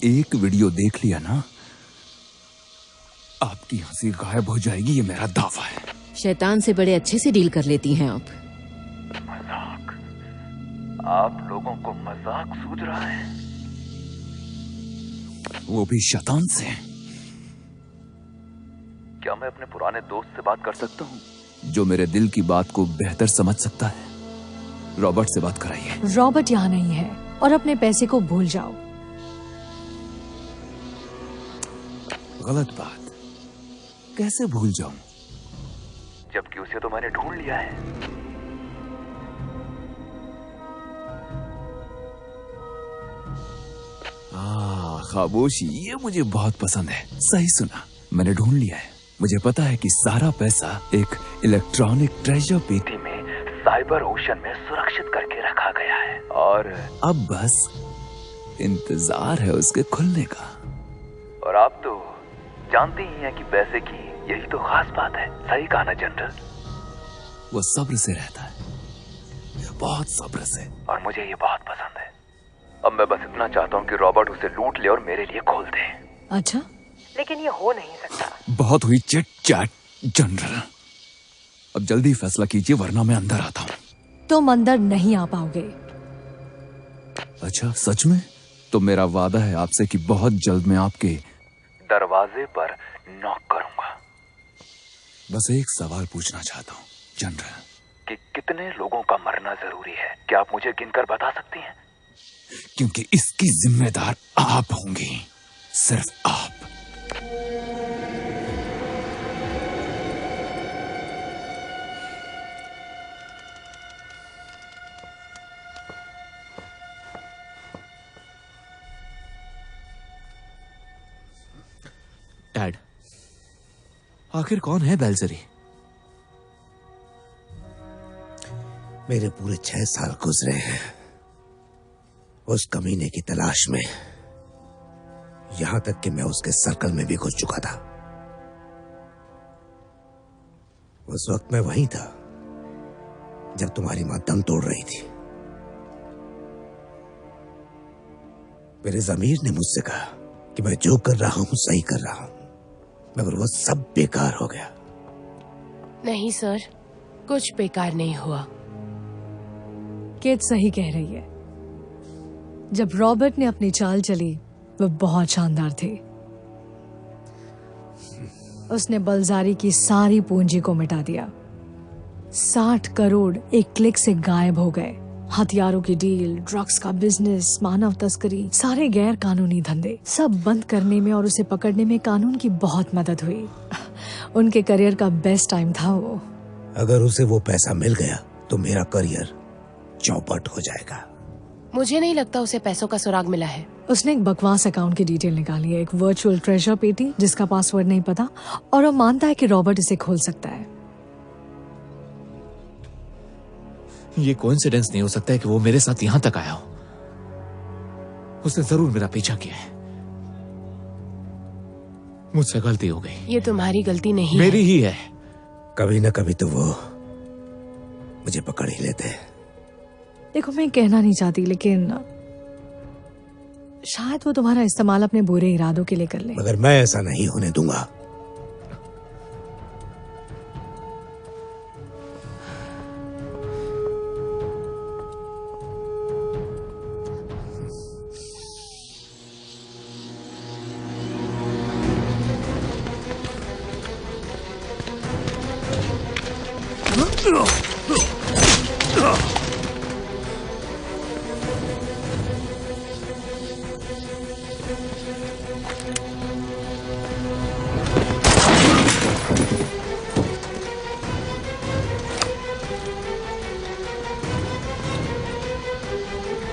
एक वीडियो देख लिया ना, आपकी हंसी गायब हो जाएगी, ये मेरा दावा है। शैतान से बड़े अच्छे से डील कर लेती हैं आप। मजाक? आप लोगों को मजाक सूझ रहा है? वो भी शैतान से? क्या मैं अपने पुराने दोस्त से बात कर सकता हूँ, जो मेरे दिल की बात को बेहतर समझ सकता है? रॉबर्ट से बात कराइए। रॉबर्ट यहाँ नहीं है, और अपने पैसे को भूल जाओ। गलत बात। कैसे भूल जाऊं, जबकि उसे तो मैंने ढूंढ लिया है। खामोशी, ये मुझे बहुत पसंद है। सही सुना, मैंने ढूंढ लिया है। मुझे पता है कि सारा पैसा एक इलेक्ट्रॉनिक ट्रेजर पेटी में साइबर ओशन में सुरक्षित करके रखा गया है, और अब बस इंतजार है उसके खुलने का। और आप तो जानते ही हैं कि पैसे की यही तो खास बात है। सही कहा ना जनरल? वो सब्र से रहता है, बहुत सब्र से, और मुझे ये बहुत पसंद है। अब मैं बस इतना चाहता हूँ कि रॉबर्ट उसे लूट ले और मेरे लिए खोल दे। अच्छा, लेकिन ये हो नहीं सकता। बहुत हुई चिट चैट जनरल, अब जल्दी फैसला कीजिए वरना मैं अंदर आता हूँ। तुम अंदर नहीं आ पाओगे। अच्छा, सच में? तो मेरा वादा है आपसे कि बहुत जल्द मैं आपके दरवाजे पर नॉक करूंगा। बस एक सवाल पूछना चाहता हूँ जनरल, कि कितने लोगों का मरना जरूरी है? क्या आप मुझे गिनकर बता सकती हैं? क्योंकि इसकी जिम्मेदार आप होंगी, सिर्फ आप। डैड, आखिर कौन है बेल्जरी? मेरे पूरे 6 साल गुजरे हैं उस कमीने की तलाश में, यहां तक कि मैं उसके सर्कल में भी घुस चुका था। उस वक्त मैं वहीं था जब तुम्हारी मां दम तोड़ रही थी। मेरे ज़मीर ने मुझसे कहा कि मैं जो कर रहा हूं सही कर रहा हूं, मगर वो सब बेकार हो गया। नहीं सर, कुछ बेकार नहीं हुआ। केट सही कह रही है। जब रॉबर्ट ने अपनी चाल चली, वो बहुत शानदार थी। उसने बलजारी की सारी पूंजी को मिटा दिया। 60 करोड़ एक क्लिक से गायब हो गए। हथियारों की डील, ड्रग्स का बिजनेस, मानव तस्करी, सारे गैर कानूनी धंधे, सब बंद करने में और उसे पकड़ने में कानून की बहुत मदद हुई। उनके करियर का बेस्ट टाइम था वो। अगर उसे वो पैसा मिल गया तो मेरा करियर चौपट हो जाएगा। मुझे नहीं लगता उसे पैसों का सुराग मिला है। उसने एक बकवास अकाउंट की डिटेल निकाली है, एक वर्चुअल ट्रेजर पेटी जिसका पासवर्ड नहीं पता, और वो मानता है कि रॉबर्ट इसे खोल सकता है। ये कोइंसिडेंस नहीं हो सकता है कि वो मेरे साथ यहां तक आया हो। उसने जरूर मेरा पीछा किया है। मुझसे गलती हो गई। ये तुम्हारी गलती नहीं मेरी ही है। कभी न कभी तो वो मुझे पकड़ ही लेते हैं। देखो, मैं कहना नहीं चाहती, लेकिन शायद वो तुम्हारा इस्तेमाल अपने बुरे इरादों के लिए कर ले। मगर मैं ऐसा नहीं होने दूंगा।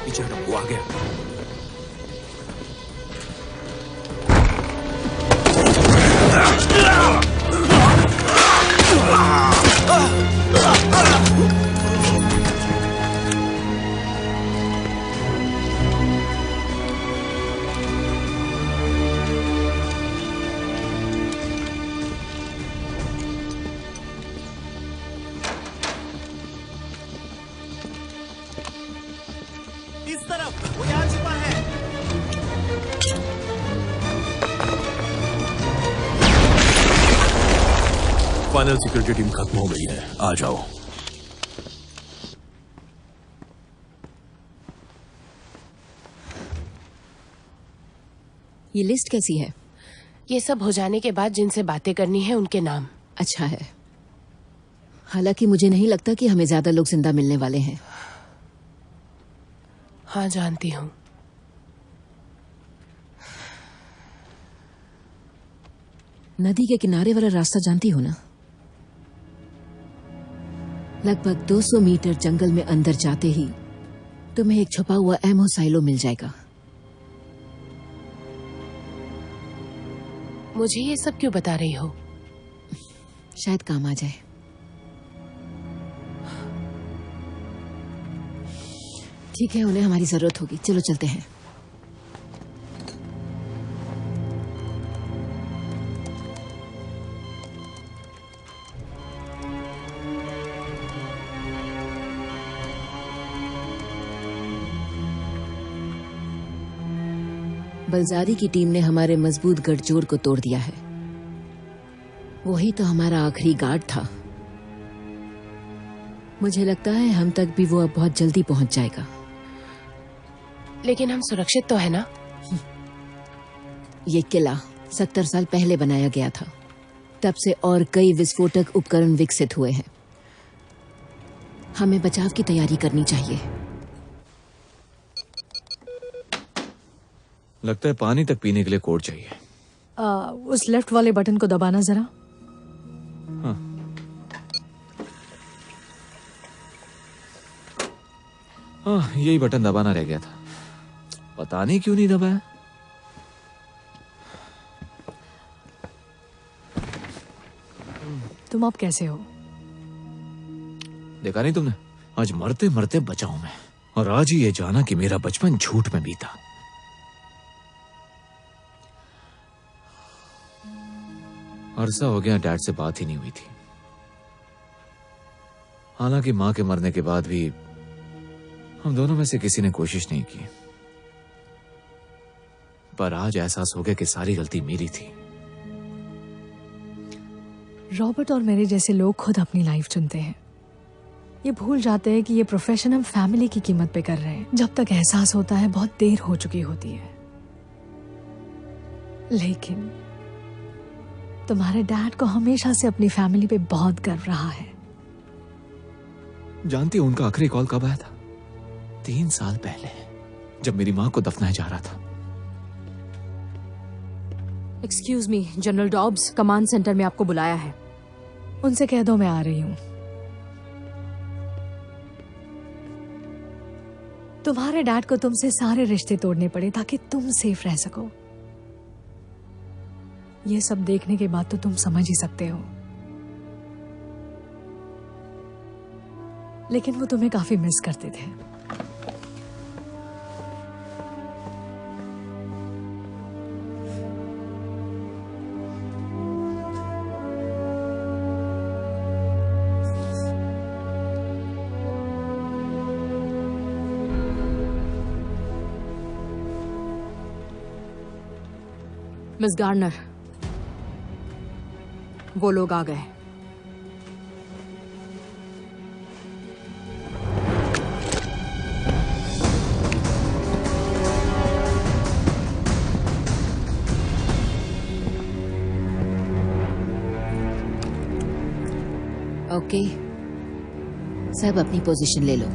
पीछे हटो, वो आ गया। इस तरफ वो यहाँ छिपा है। फाइनल सिक्योरिटी टीम खत्म हो गई है, आ जाओ। ये लिस्ट कैसी है? ये सब हो जाने के बाद जिनसे बातें करनी है उनके नाम। अच्छा है। हालांकि मुझे नहीं लगता कि हमें ज्यादा लोग जिंदा मिलने वाले हैं। हाँ, जानती हूँ। नदी के किनारे वाला रास्ता जानती हो ना? लगभग 200 मीटर जंगल में अंदर जाते ही तुम्हें एक छुपा हुआ एमो साइलो मिल जाएगा। मुझे ये सब क्यों बता रही हो? शायद काम आ जाए। ठीक है, उन्हें हमारी जरूरत होगी। चलो चलते हैं। बलजारी की टीम ने हमारे मजबूत गठजोड़ को तोड़ दिया है। वही तो हमारा आखिरी गार्ड था। मुझे लगता है हम तक भी वो अब बहुत जल्दी पहुंच जाएगा। लेकिन हम सुरक्षित तो है ना? ये किला 70 साल पहले बनाया गया था। तब से और कई विस्फोटक उपकरण विकसित हुए हैं। हमें बचाव की तैयारी करनी चाहिए। लगता है पानी तक पीने के लिए कोड चाहिए। उस लेफ्ट वाले बटन को दबाना जरा। हाँ, यही बटन दबाना रह गया था। पता नहीं क्यों नहीं दबाया। तुम अब कैसे हो? देखा नहीं तुमने? आज मरते मरते बचाऊं मैं, और आज ही ये जाना कि मेरा बचपन झूठ में बीता। अरसा हो गया डैड से बात ही नहीं हुई थी। हालांकि मां के मरने के बाद भी हम दोनों में से किसी ने कोशिश नहीं की। पर आज एहसास हो गया कि सारी गलती मेरी थी। रॉबर्ट और मेरे जैसे लोग खुद अपनी लाइफ चुनते हैं। ये भूल जाते हैं कि ये प्रोफेशन हम फैमिली की कीमत पे कर रहे हैं। जब तक एहसास होता है बहुत देर हो चुकी होती है। लेकिन तुम्हारे डैड को हमेशा से अपनी फैमिली पे बहुत गर्व रहा है। जानती हो उनका आखिरी कॉल कब आया था? 3 साल पहले, जब मेरी मां को दफनाया जा रहा था। Excuse me, general Dobbs command centre में आपको बुलाया है। उनसे कह दो मैं आ रही हूं। तुम्हारे डैड को तुमसे सारे रिश्ते तोड़ने पड़े ताकि तुम सेफ रह सको। ये सब देखने के बाद तो तुम समझ ही सकते हो। लेकिन वो तुम्हें काफी मिस करते थे। मिस गार्नर, वो लोग आ गए। ओके, सब अपनी पोजीशन ले लो।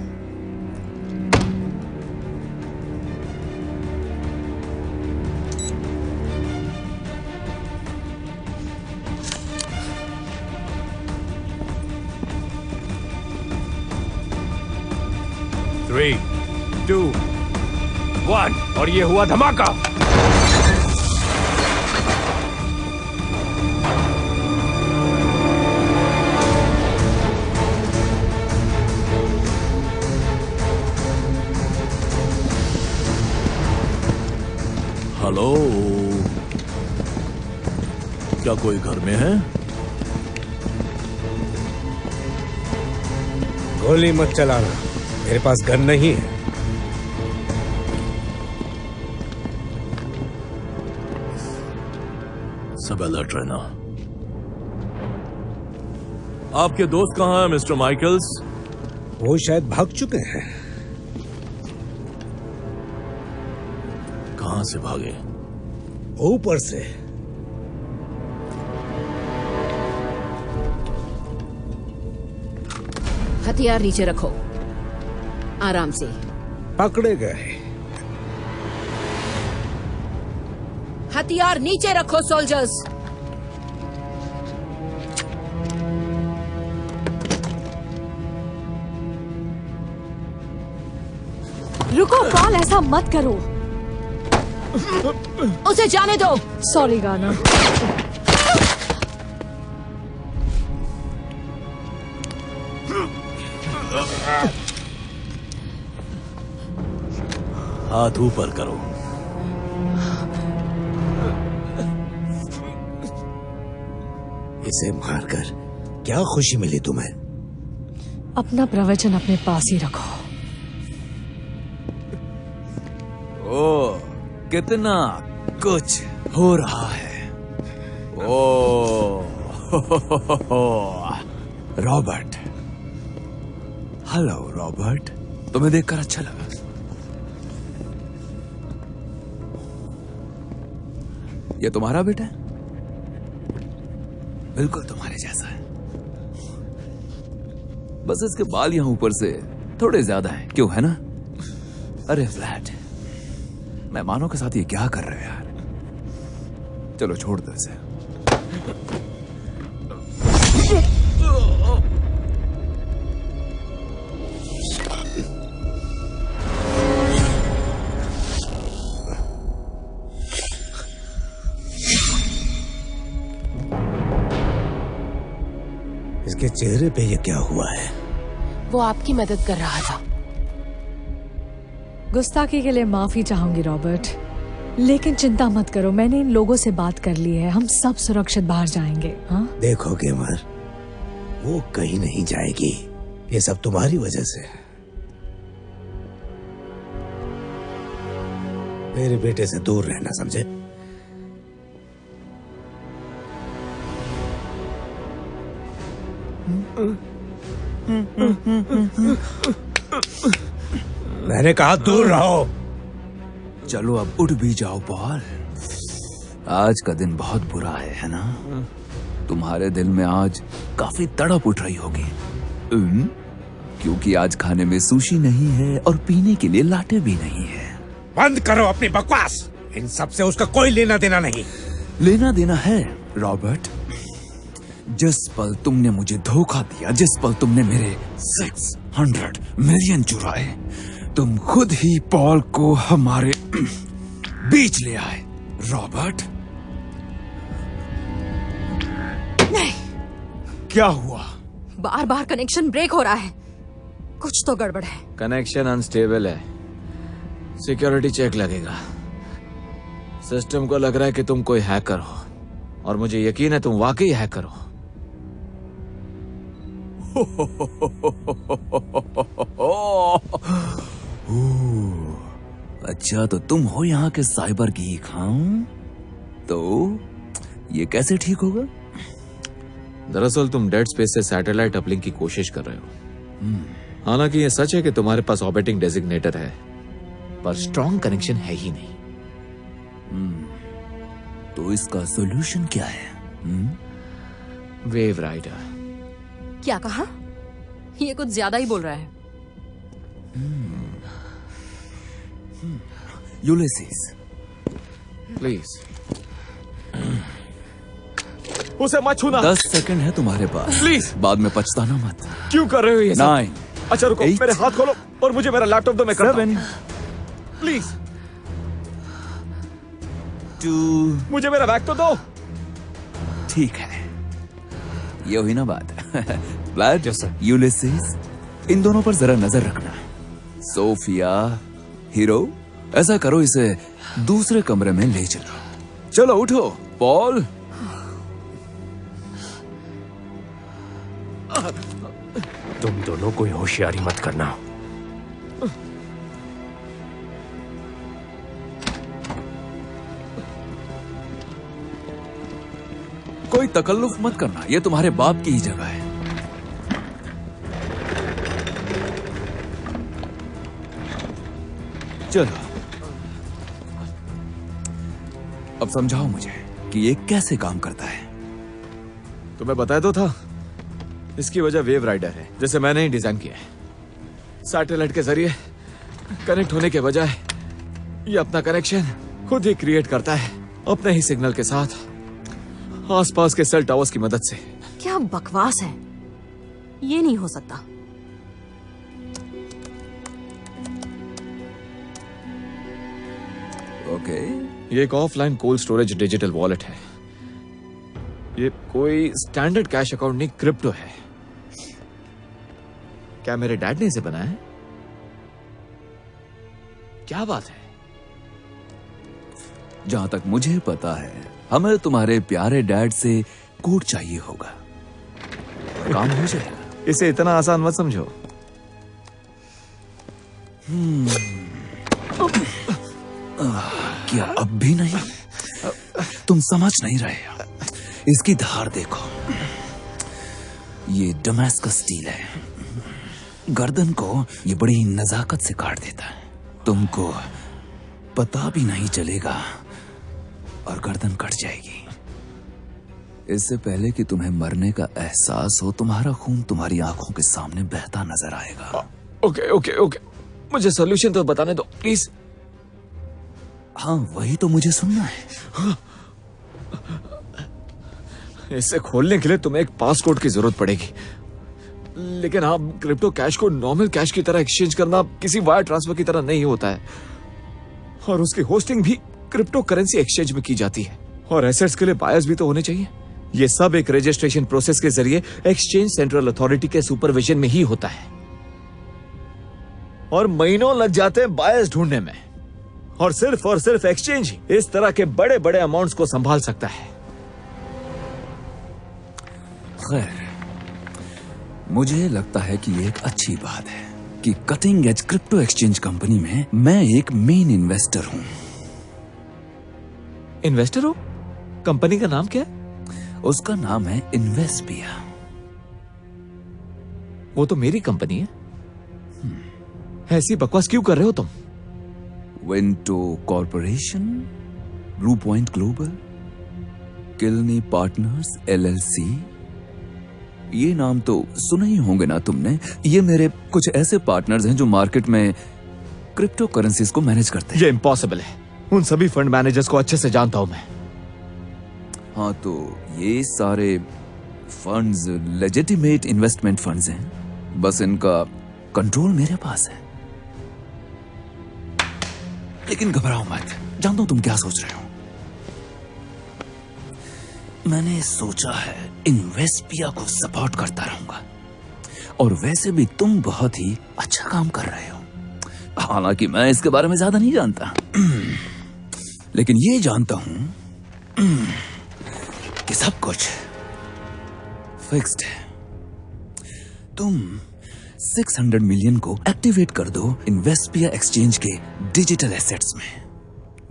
थ्री, 2, 1 और ये हुआ धमाका। हेलो, क्या कोई घर में है? गोली मत चलाना, मेरे पास गन नहीं है। सब अलर्ट रहना। आपके दोस्त कहाँ हैं मिस्टर माइकल्स? वो शायद भाग चुके हैं। कहां से भागे? ऊपर से। हथियार नीचे रखो, आराम से। पकड़े गए। हथियार नीचे रखो सोल्जर्स। रुको पॉल, ऐसा मत करो। उसे जाने दो। सॉरी गाना। हाथ ऊपर करो। इसे मारकर क्या खुशी मिली तुम्हें? अपना प्रवचन अपने पास ही रखो। ओ, कितना कुछ हो रहा है। ओ, रॉबर्ट। हेलो रॉबर्ट, तुम्हें देखकर अच्छा लगा। ये तुम्हारा बेटा है? बिल्कुल तुम्हारे जैसा है, बस इसके बाल यहां ऊपर से थोड़े ज्यादा हैं, क्यों है ना? अरे फ्लैट, मेहमानों के साथ ये क्या कर रहे हो यार? चलो छोड़ दो इसे। इसके चेहरे पे ये क्या हुआ है? वो आपकी मदद कर रहा था। गुस्ताखी के लिए माफी चाहूंगी रॉबर्ट, लेकिन चिंता मत करो, मैंने इन लोगों से बात कर ली है, हम सब सुरक्षित बाहर जाएंगे। हाँ? देखो गेमर, वो कहीं नहीं जाएगी, ये सब तुम्हारी वजह से। मेरे बेटे से दूर रहना, समझे? मैंने कहा दूर रहो। चलो अब उठ भी जाओ पॉल, आज का दिन बहुत बुरा है ना? तुम्हारे दिल में आज काफी तड़प उठ रही होगी, क्योंकि आज खाने में सुशी नहीं है और पीने के लिए लाटे भी नहीं है। बंद करो अपनी बकवास, इन सब से उसका कोई लेना देना नहीं। लेना देना है रॉबर्ट। जिस पल तुमने मुझे धोखा दिया, जिस पल तुमने मेरे 600 मिलियन चुराए, तुम खुद ही पॉल को हमारे बीच ले आए रॉबर्ट। नहीं, क्या हुआ? बार बार कनेक्शन ब्रेक हो रहा है, कुछ तो गड़बड़ है। कनेक्शन अनस्टेबल है, सिक्योरिटी चेक लगेगा। सिस्टम को लग रहा है कि तुम कोई हैकर हो, और मुझे यकीन है तुम वाकई हैकर हो। अच्छा, तो तुम हो यहाँ के साइबर गीक? हाँ, तो ये कैसे ठीक होगा? दरअसल तुम डेड स्पेस से सैटेलाइट अपलिंक की कोशिश कर रहे हो। हालांकि ये सच है कि तुम्हारे पास ऑर्बिटिंग डेजिग्नेटर है, पर स्ट्रॉन्ग कनेक्शन है ही नहीं। तो इसका सॉल्यूशन क्या है? Wave rider. क्या कहा? ये कुछ ज्यादा ही बोल रहा है। यूलिसिस, प्लीज उसे मत छूना। 10 सेकंड है तुम्हारे पास, प्लीज। बाद में पछताना मत। क्यों कर रहे हो ये सब? 9 अच्छा रुको, 8 मेरे हाथ खोलो और मुझे मेरा लैपटॉप दो, मैं करता हूं। 7 प्लीज 2 मुझे मेरा बैग तो दो। ठीक है, ये हुई ना बात। ब्लैड, यूलिसिस, इन दोनों पर जरा नजर रखना। सोफिया, हीरो, ऐसा करो इसे दूसरे कमरे में ले चलो। चलो उठो। पॉल, तुम दोनों कोई होशियारी मत करना। कोई तकल्लुफ मत करना, ये तुम्हारे बाप की ही जगह है। चलो अब समझाओ मुझे कि ये कैसे काम करता है। तुम्हें बताया तो था, इसकी वजह वेव राइडर है, जिसे मैंने ही डिजाइन किया है। सैटेलाइट के जरिए कनेक्ट होने के बजाय ये अपना कनेक्शन खुद ही क्रिएट करता है, अपने ही सिग्नल के साथ, आसपास के सेल टावर्स की मदद से। क्या बकवास है, ये नहीं हो सकता। ओके, ये एक offline cold storage digital wallet है। ये कोई स्टैंडर्ड कैश अकाउंट नहीं, क्रिप्टो है। क्या मेरे डैड ने इसे बनाया है? क्या बात है? जहां तक मुझे पता है, हमें तुम्हारे प्यारे डैड से कोड चाहिए होगा, काम हो जाएगा। इसे इतना आसान मत समझो। क्या अब भी नहीं? तुम समझ नहीं रहे हो। इसकी धार देखो, ये डमैस्कस स्टील है। गर्दन को ये बड़ी नजाकत से काट देता है, तुमको पता भी नहीं चलेगा और गर्दन कट जाएगी। इससे पहले कि तुम्हें मरने का एहसास हो, तुम्हारा खून तुम्हारी आंखों के सामने बहता नजर आएगा। ओके ओके ओके, मुझे सॉल्यूशन तो बताने दो प्लीज। हाँ, वही तो मुझे सुनना है। इसे खोलने के लिए तुम्हें एक पासकोड की जरूरत पड़ेगी, लेकिन हाँ, क्रिप्टो कैश को नॉर्मल कैश की तरह एक्सचेंज करना किसी वायर ट्रांसफर की तरह नहीं होता है, और उसकी होस्टिंग भी क्रिप्टो करेंसी एक्सचेंज में की जाती है, और एसेट्स के लिए बायर्स भी तो होने चाहिए। ये सब एक रजिस्ट्रेशन प्रोसेस के जरिए एक्सचेंज सेंट्रल अथॉरिटी के सुपरविजन में ही होता है, और महीनों लग जाते हैं बायर्स ढूंढने में, और सिर्फ एक्सचेंज ही इस तरह के बड़े बड़े अमाउंट्स को संभाल सकता है। खैर, मुझे लगता है कि ये एक अच्छी बात है कि cutting edge crypto exchange company में मैं एक मेन इन्वेस्टर हूं। इन्वेस्टर हो? कंपनी का नाम क्या है? उसका नाम है इन्वेस्पिया। वो तो मेरी कंपनी है। ऐसी बकवास क्यों कर रहे हो तुम? Vento corporation, blue point global, किलनी पार्टनर्स LLC, ये नाम तो सुने ही होंगे ना तुमने। ये मेरे कुछ ऐसे पार्टनर्स हैं जो मार्केट में क्रिप्टो करेंसीज को मैनेज करते हैं। ये इम्पॉसिबल है, उन सभी फंड मैनेजर्स को अच्छे से जानता हूं मैं। हाँ, तो ये सारे फंड्स लेजिटिमेट इन्वेस्टमेंट फंड्स हैं, बस इनका कंट्रोल मेरे पास है। लेकिन घबराओ मत, जानता हूं तुम क्या सोच रहे हो। मैंने सोचा है इन्वेस्पिया को सपोर्ट करता रहूंगा, और वैसे भी तुम बहुत ही अच्छा काम कर रहे हो। हालांकि मैं इसके बारे में ज्यादा नहीं जानता, लेकिन ये जानता हूं कि सब कुछ फिक्स्ड है। तुम 600 मिलियन को एक्टिवेट कर दो इन्वेस्पिया एक्सचेंज के डिजिटल एसेट्स में।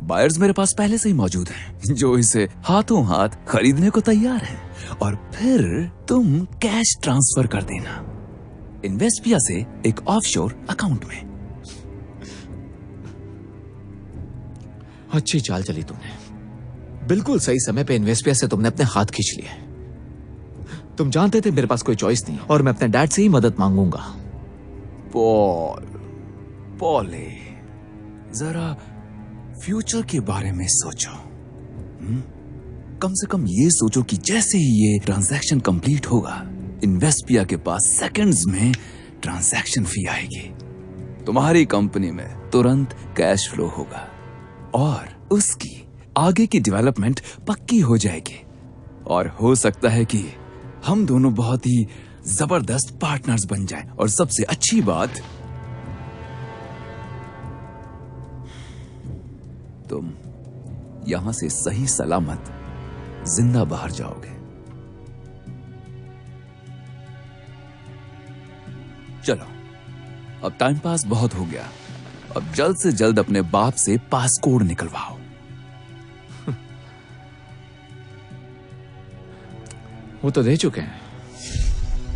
बायर्स मेरे पास पहले से ही मौजूद हैं, जो इसे हाथों हाथ खरीदने को तैयार हैं। और फिर तुम कैश ट्रांसफर कर देना इन्वेस्टपिया से एक ऑफशोर अकाउंट में। अच्छी चाल चली तुमने। बिल्कुल सही समय पे इन्वेस्टपिया से तुमने अपने हाथ खींच लिए। तुम जानते थे मेरे पास कोई चॉइस नहीं और मैं अपने डैड से ही मदद मांगूंगा। पॉले, जरा फ्यूचर के बारे में सोचो। कम से कम ये सोचो कि जैसे ही ये ट्रांजैक्शन कंप्लीट होगा, इन्वेस्टपिया के पास सेकंड्स में ट्रांजैक्शन फी आएगी। तुम्हारी कंपनी में तुरंत कैश फ्लो होगा और उसकी आगे की डेवलपमेंट पक्की हो जाएगी। और हो सकता है कि हम दोनों बहुत ही जबरदस्त पार्टनर्स बन जाएं। और सबसे अच्छी बात, तुम यहां से सही सलामत जिंदा बाहर जाओगे। चलो, अब टाइम पास बहुत हो गया। अब जल्द से जल्द अपने बाप से पासकोड निकलवाओ। वो तो दे चुके हैं।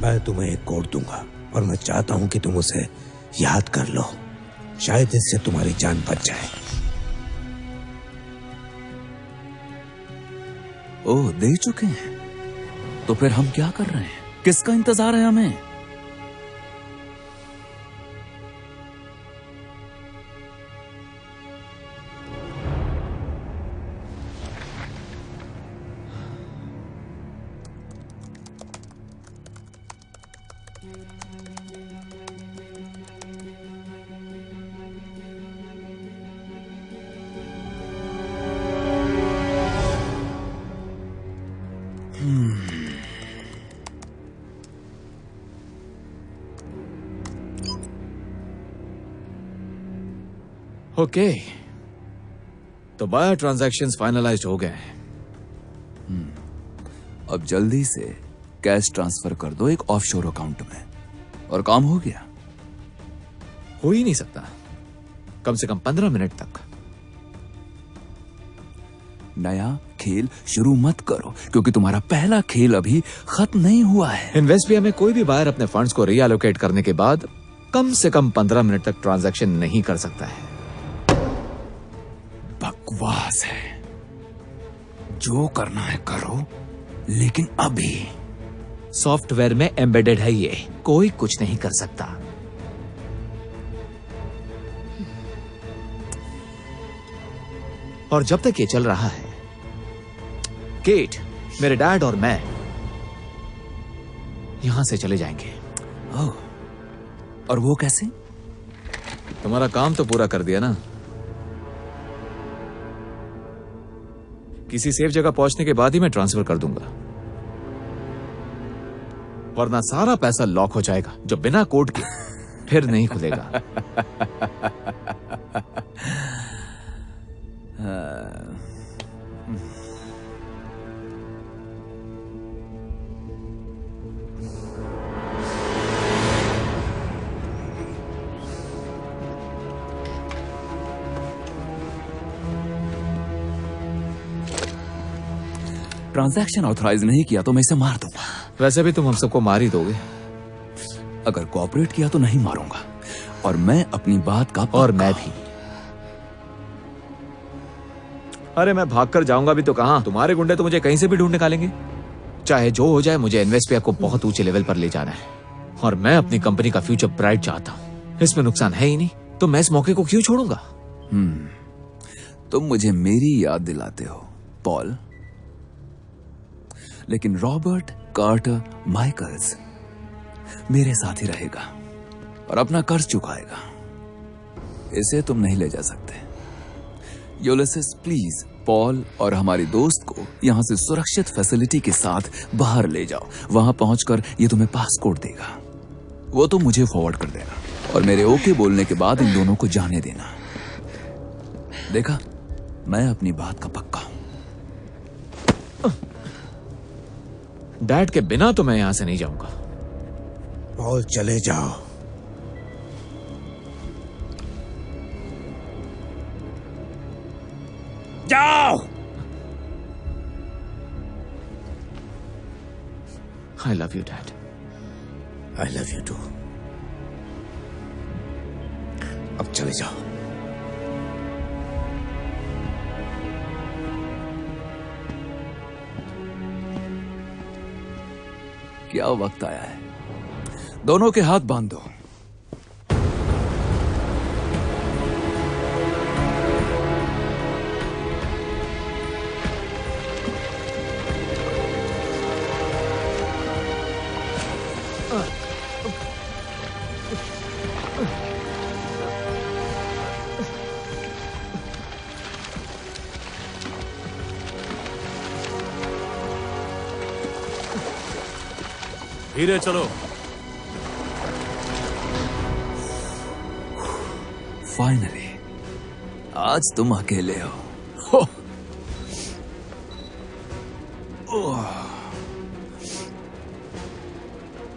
मैं तुम्हें एक कोड दूंगा और मैं चाहता हूं कि तुम उसे याद कर लो। शायद इससे तुम्हारी जान बच जाए। ओह, दे चुके हैं? तो फिर हम क्या कर रहे हैं? किसका इंतजार है हमें? ओके, तो बायर ट्रांजैक्शंस फाइनलाइज्ड हो गए हैं। अब जल्दी से कैश ट्रांसफर कर दो एक ऑफशोर अकाउंट में और काम हो गया। हो ही नहीं सकता, कम से कम 15 मिनट तक। नया खेल शुरू मत करो, क्योंकि तुम्हारा पहला खेल अभी खत्म नहीं हुआ है। इन्वेस्टपिया में कोई भी बायर अपने फंड्स को रीएलोकेट करने के बाद कम से कम 15 मिनट तक ट्रांजैक्शन नहीं कर सकता है। बकवास है। जो करना है करो, लेकिन अभी। सॉफ्टवेयर में एम्बेडेड है ये, कोई कुछ नहीं कर सकता। और जब तक ये चल रहा है, केट, मेरे डैड और मैं यहां से चले जाएंगे। ओह, और वो कैसे? तुम्हारा काम तो पूरा कर दिया ना। किसी सेफ जगह पहुंचने के बाद ही मैं ट्रांसफर कर दूंगा, वरना सारा पैसा लॉक हो जाएगा जो बिना कोड के फिर नहीं खुलेगा। ट्रांजैक्शन ऑथराइज नहीं किया तो मैं इसे मार दूंगा। वैसे भी तुम हम सबको मार ही दोगे। अगर कोऑपरेट किया तो नहीं मारूंगा, और मैं अपनी बात का और मैं भी। अरे मैं भागकर जाऊंगा भी तो कहां? तुम्हारे गुंडे तो मुझे कहीं से भी ढूंढ निकालेंगे। चाहे जो हो जाए, मुझे इन्वेस्टपिया को बहुत ऊंचे लेवल पर ले जाना है और मैं अपनी कंपनी का फ्यूचर ब्राइट चाहता हूं। इसमें नुकसान है ही नहीं, तो मैं इस मौके को क्यों छोड़ूंगा? तुम मुझे मेरी याद दिलाते हो पॉल, लेकिन रॉबर्ट कार्टर माइकल्स मेरे साथ ही रहेगा और अपना कर्ज चुकाएगा। इसे तुम नहीं ले जा सकते। यूलिसिस, प्लीज पॉल और हमारी दोस्त को यहां से सुरक्षित फैसिलिटी के साथ बाहर ले जाओ। वहां पहुंचकर ये तुम्हें पासपोर्ट देगा, वो तुम मुझे फॉरवर्ड कर देना और मेरे ओके बोलने के बाद इन दोनों को जाने देना। देखा, मैं अपनी बात का पक्का हूं। डैड के बिना तो मैं यहां से नहीं जाऊंगा। पॉल, चले जाओ। जाओ। I love you dad. I love you too. अब चले जाओ। क्या वक्त आया है, दोनों के हाथ बांध दो। धीरे चलो। फाइनली आज तुम अकेले हो। ओह,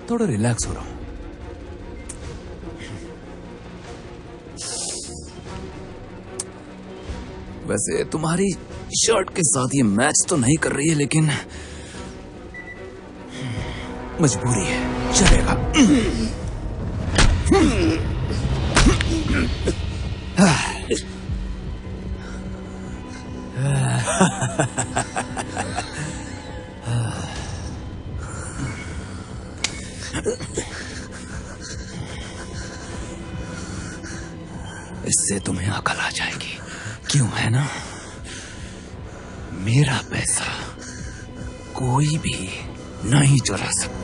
थोड़ा रिलैक्स हो रहा हूं। वैसे तुम्हारी शर्ट के साथ ये मैच तो नहीं कर रही है, लेकिन मजबूरी है, चलेगा। इससे तुम्हें अकल आ जाएगी, क्यों है ना? मेरा पैसा कोई भी नहीं चुरा सकता।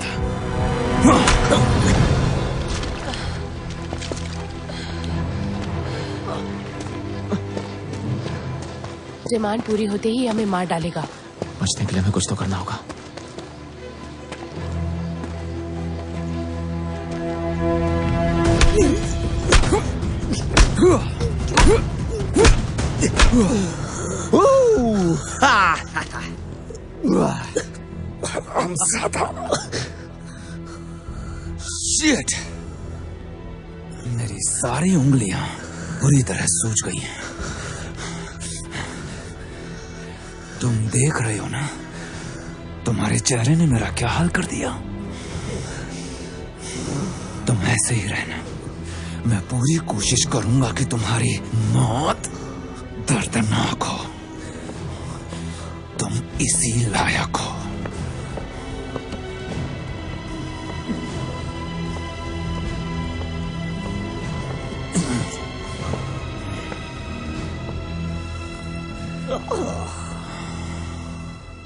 डिमांड पूरी होते ही हमें मार डालेगा। बचने के लिए हमें कुछ तो करना होगा। शिट! मेरी सारी उंगलियां बुरी तरह सूज गई हैं। तुम देख रहे हो ना, तुम्हारे चेहरे ने मेरा क्या हाल कर दिया। तुम ऐसे ही रहना, मैं पूरी कोशिश करूंगा कि तुम्हारी मौत दर्दनाक हो। तुम इसी लायक हो।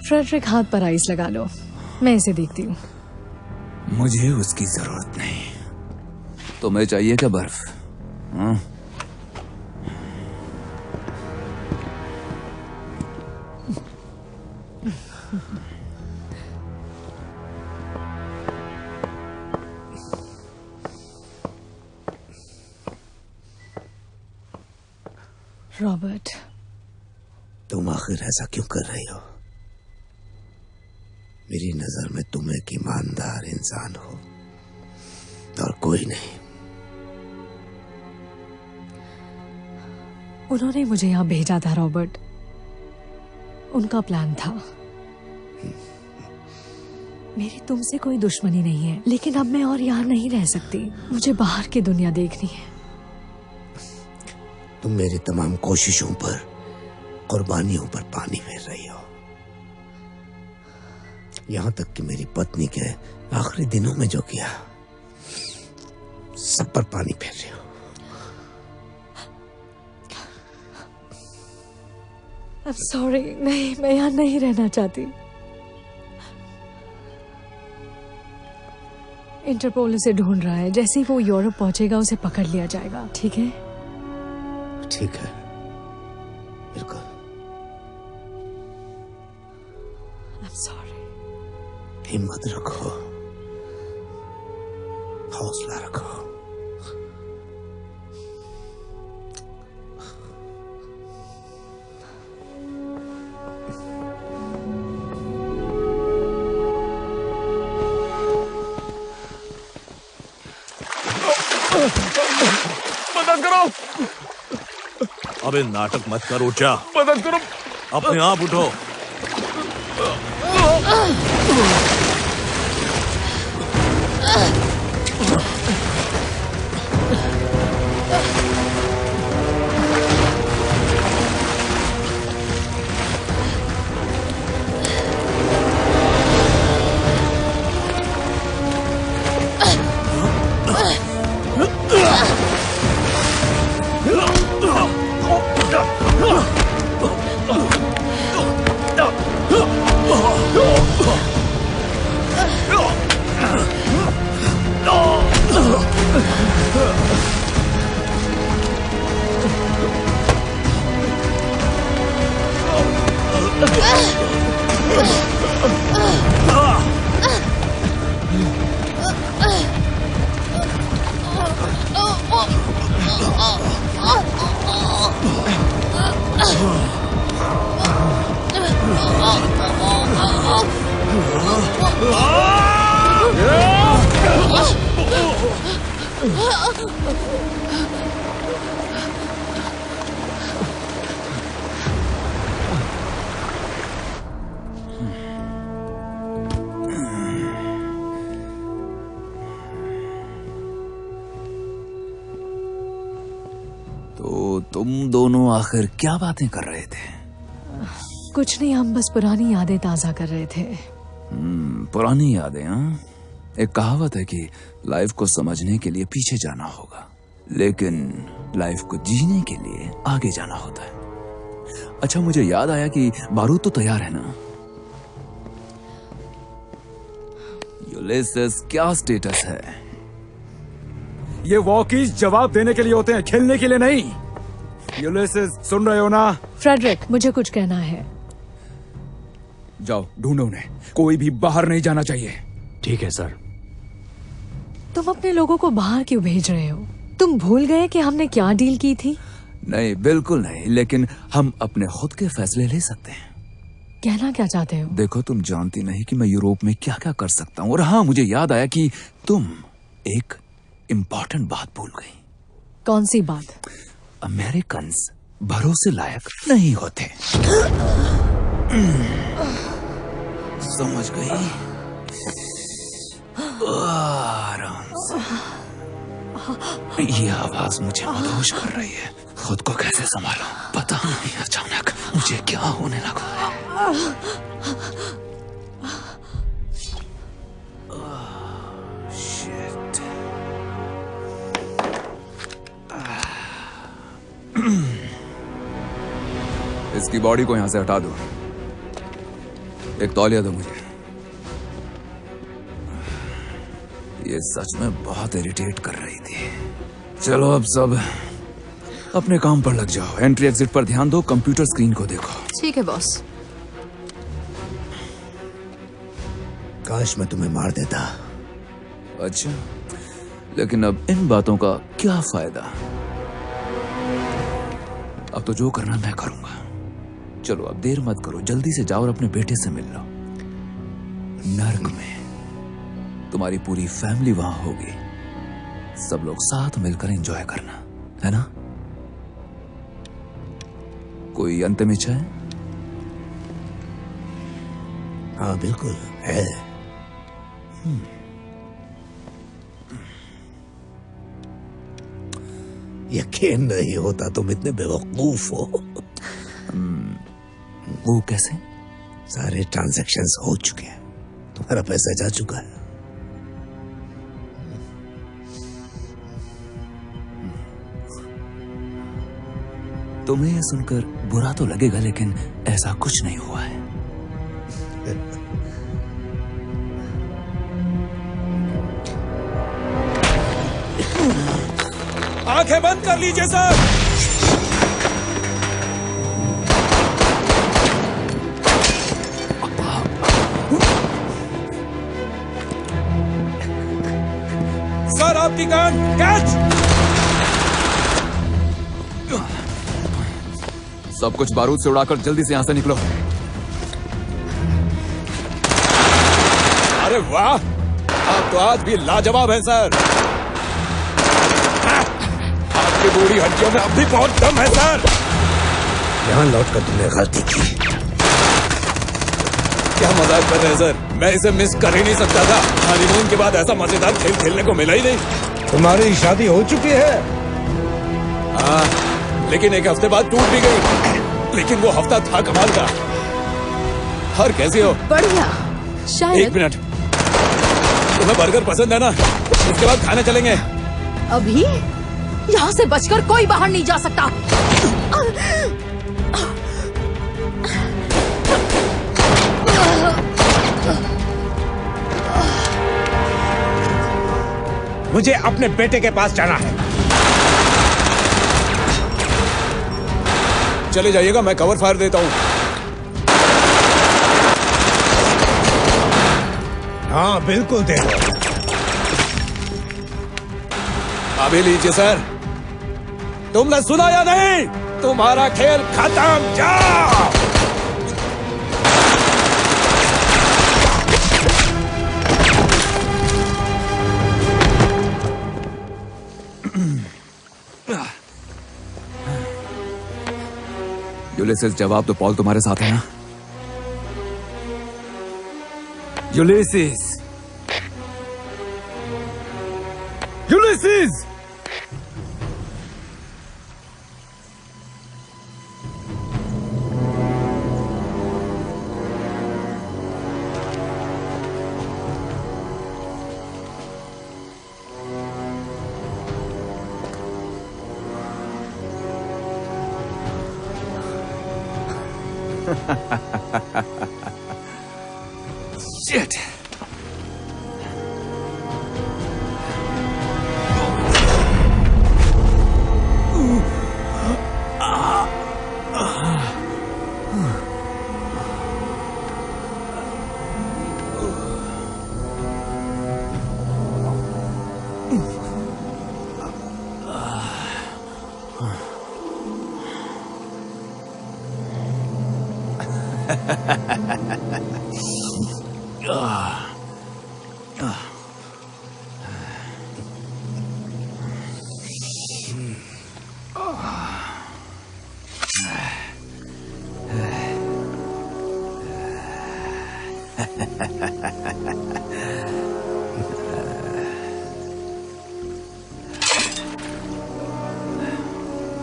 फ्रेडरिक, हाथ पर आइस लगा लो, मैं इसे देखती हूँ। मुझे उसकी जरूरत नहीं। तुम्हें चाहिए क्या बर्फ? हाँ? रॉबर्ट, तुम आखिर ऐसा क्यों कर रही हो? मेरी नजर में तुम एक ईमानदार इंसान हो और कोई नहीं। उन्होंने मुझे यहाँ भेजा था रॉबर्ट, उनका प्लान था। मेरी तुमसे कोई दुश्मनी नहीं है, लेकिन अब मैं और यहाँ नहीं रह सकती। मुझे बाहर की दुनिया देखनी है। तुम मेरी तमाम कोशिशों पर, कुर्बानियों पर पानी फेर रही हो। यहां तक कि मेरी पत्नी के आखिरी दिनों में जो किया, सब पर पानी फेर रही हो। I'm sorry, नहीं, मैं यहाँ नहीं रहना चाहती। इंटरपोल उसे ढूंढ रहा है। जैसे ही वो यूरोप पहुंचेगा उसे पकड़ लिया जाएगा। ठीक है? ठीक है, बिल्कुल। I'm sorry। हिम्मत रखो, हौसला रखो। मदद करो। अबे नाटक मत करो, जा। मदद करो। अपने आप उठो। तो तुम दोनों आखिर क्या बातें कर रहे थे? कुछ नहीं, हम बस पुरानी यादें ताजा कर रहे थे। पुरानी यादें, हाँ? एक कहावत है कि लाइफ को समझने के लिए पीछे जाना होगा, लेकिन लाइफ को जीने के लिए आगे जाना होता है। अच्छा, मुझे याद आया कि बारूद तो तैयार है ना? यूलिसेस, क्या स्टेटस है? ये वॉकीज जवाब देने के लिए होते हैं, खेलने के लिए नहीं। यूलिसेस, सुन रहे हो ना? फ्रेडरिक, मुझे कुछ कहना है। जाओ, ढूंढो उन्हें। कोई भी बाहर नहीं जाना चाहिए। ठीक है सर। तुम अपने लोगों को बाहर क्यों भेज रहे हो? तुम भूल गए कि हमने क्या डील की थी? नहीं, बिल्कुल नहीं, लेकिन हम अपने खुद के फैसले ले सकते हैं। कहना क्या चाहते हो? देखो, तुम जानती नहीं कि मैं यूरोप में क्या क्या कर सकता हूँ। और हाँ, मुझे याद आया कि तुम एक इम्पोर्टेंट बात भूल गई। कौन सी बात? अमेरिकन्स भरोसे लायक नहीं होते। समझ गई? आराम से। ये आवाज मुझे मदहोश कर रही है। खुद को कैसे संभालूं पता नहीं, अचानक मुझे क्या होने लगा है। शिट। इसकी बॉडी को यहां से हटा दो। एक तौलिया दो मुझे। ये सच में बहुत इरिटेट कर रही थी। चलो अब सब अपने काम पर लग जाओ। एंट्री एग्जिट पर ध्यान दो, कंप्यूटर स्क्रीन को देखो। ठीक है बॉस। काश मैं तुम्हें मार देता। अच्छा, लेकिन अब इन बातों का क्या फायदा? अब तो जो करना मैं करूंगा। चलो अब देर मत करो, जल्दी से जाओ और अपने बेटे से मिल लो। नर्क में तुम्हारी पूरी फैमिली वहां होगी। सब लोग साथ मिलकर एंजॉय करना, है ना? कोई अंतिम इच्छा है? हाँ बिल्कुल है। यकीन नहीं होता तुम इतने बेवकूफ हो। वो कैसे? सारे ट्रांजैक्शंस हो चुके हैं, तुम्हारा पैसा जा चुका है। तुम्हें यह सुनकर बुरा तो लगेगा, लेकिन ऐसा कुछ नहीं हुआ है। आंखें बंद कर लीजिए सर। सर आपकी गन कैच। सब कुछ बारूद से उड़ाकर जल्दी से यहां से निकलो। अरे वाह, आप तो आज भी लाजवाब हैं सर। आपकी बूढ़ी हड्डियों में अब भी बहुत दम है सर। यहाँ लौटकर तुमने गलती की। क्या मजाक कर रहे हैं सर? मैं इसे मिस कर ही नहीं सकता था। हनीमून के बाद ऐसा मजेदार खेल खेलने को मिला ही नहीं। तुम्हारी शादी हो चुकी है? हाँ, लेकिन एक हफ्ते बाद टूट भी गई। लेकिन वो हफ्ता था कमाल का। हर कैसी हो? बढ़िया। शायद। एक मिनट, तुम्हें बर्गर पसंद है ना? उसके बाद खाने चलेंगे। अभी यहाँ से बचकर कोई बाहर नहीं जा सकता। मुझे अपने बेटे के पास जाना है। चले जाइएगा, मैं कवर फायर देता हूँ। हाँ बिल्कुल दे दो। अभी लीजिए सर। तुमने सुना या नहीं? तुम्हारा खेल खत्म। जाओ। यूलिसिस, जवाब तो पॉल तुम्हारे साथ है ना? Ulysses, Ulysses! Shit.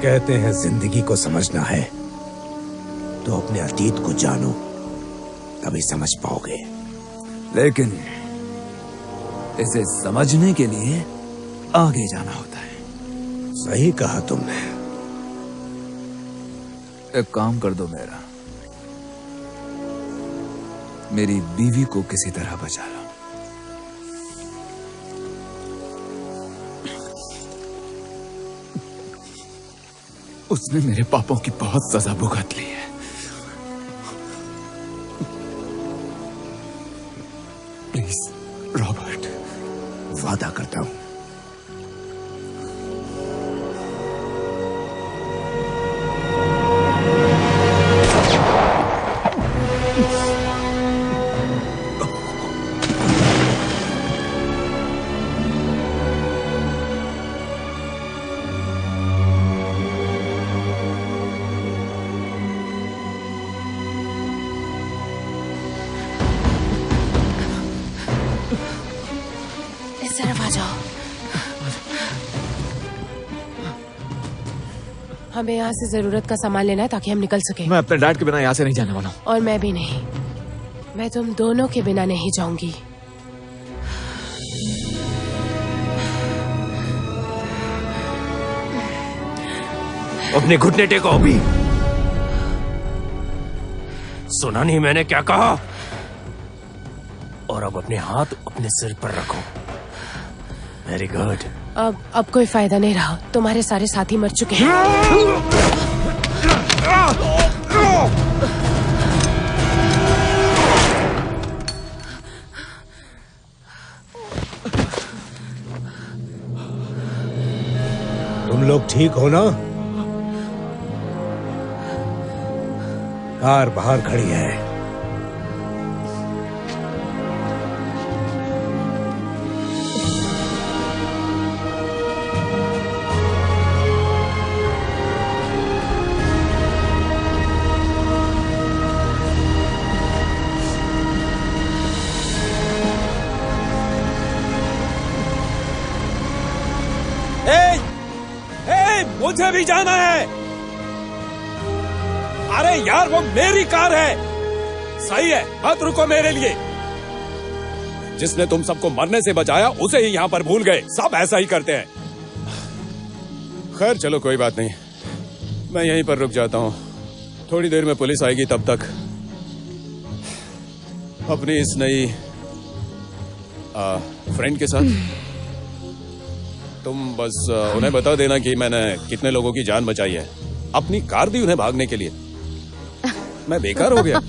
कहते हैं जिंदगी को समझना है तो अपने अतीत को जानो, तभी समझ पाओगे। लेकिन इसे समझने के लिए आगे जाना होता है। सही कहा तुमने। एक काम कर दो मेरा, मेरी बीवी को किसी तरह बचा लो। उसने मेरे पापों की बहुत सजा भुगत ली है। Please Robert. वादा करता हूं। इस तरफ आ जाओ। हमें यहाँ से जरूरत का सामान लेना है ताकि हम निकल सके। मैं अपने डैड के बिना यहाँ से नहीं जाने वाला हूँ। और मैं भी नहीं। मैं तुम दोनों के बिना नहीं जाऊंगी। अपने घुटने टेको अभी। सुना नहीं मैंने क्या कहा? और अब अपने हाथ अपने सिर पर रखो। Very good. अब कोई फायदा नहीं रहा। तुम्हारे सारे साथी मर चुके हैं। तुम लोग ठीक हो ना? कार बाहर खड़ी है। मुझे भी जाना है। अरे यार वो मेरी कार है। सही है, मत रुको मेरे लिए। जिसने तुम सबको मरने से बचाया उसे ही यहाँ पर भूल गए। सब ऐसा ही करते हैं। खैर चलो कोई बात नहीं, मैं यहीं पर रुक जाता हूँ। थोड़ी देर में पुलिस आएगी, तब तक अपनी इस नई फ्रेंड के साथ तुम बस उन्हें बता देना कि मैंने कितने लोगों की जान बचाई है। अपनी कार दी उन्हें भागने के लिए। मैं बेकार हो गया।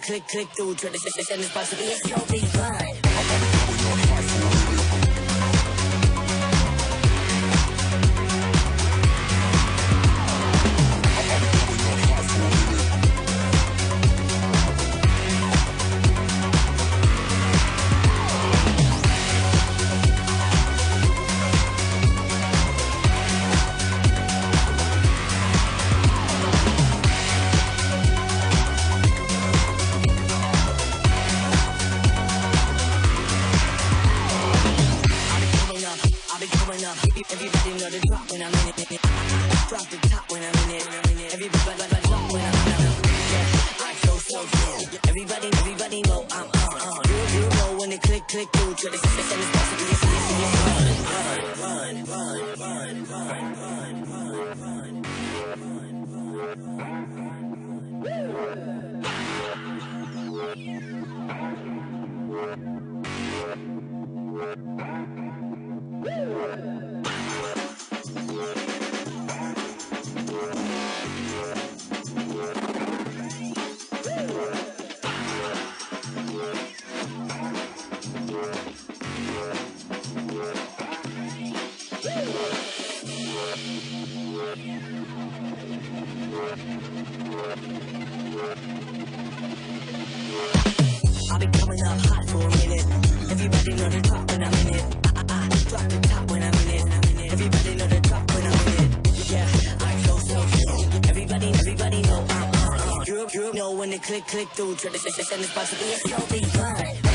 Click, click through, try to send this possibly it's so big fun. be coming up hot for a minute. Everybody know the drop when I'm in it. Drop the top when I'm in it. Everybody know the drop when I'm in it. Yeah, I flow so slow. Everybody know. You know when it click through. Tradition is about to be a slow beat.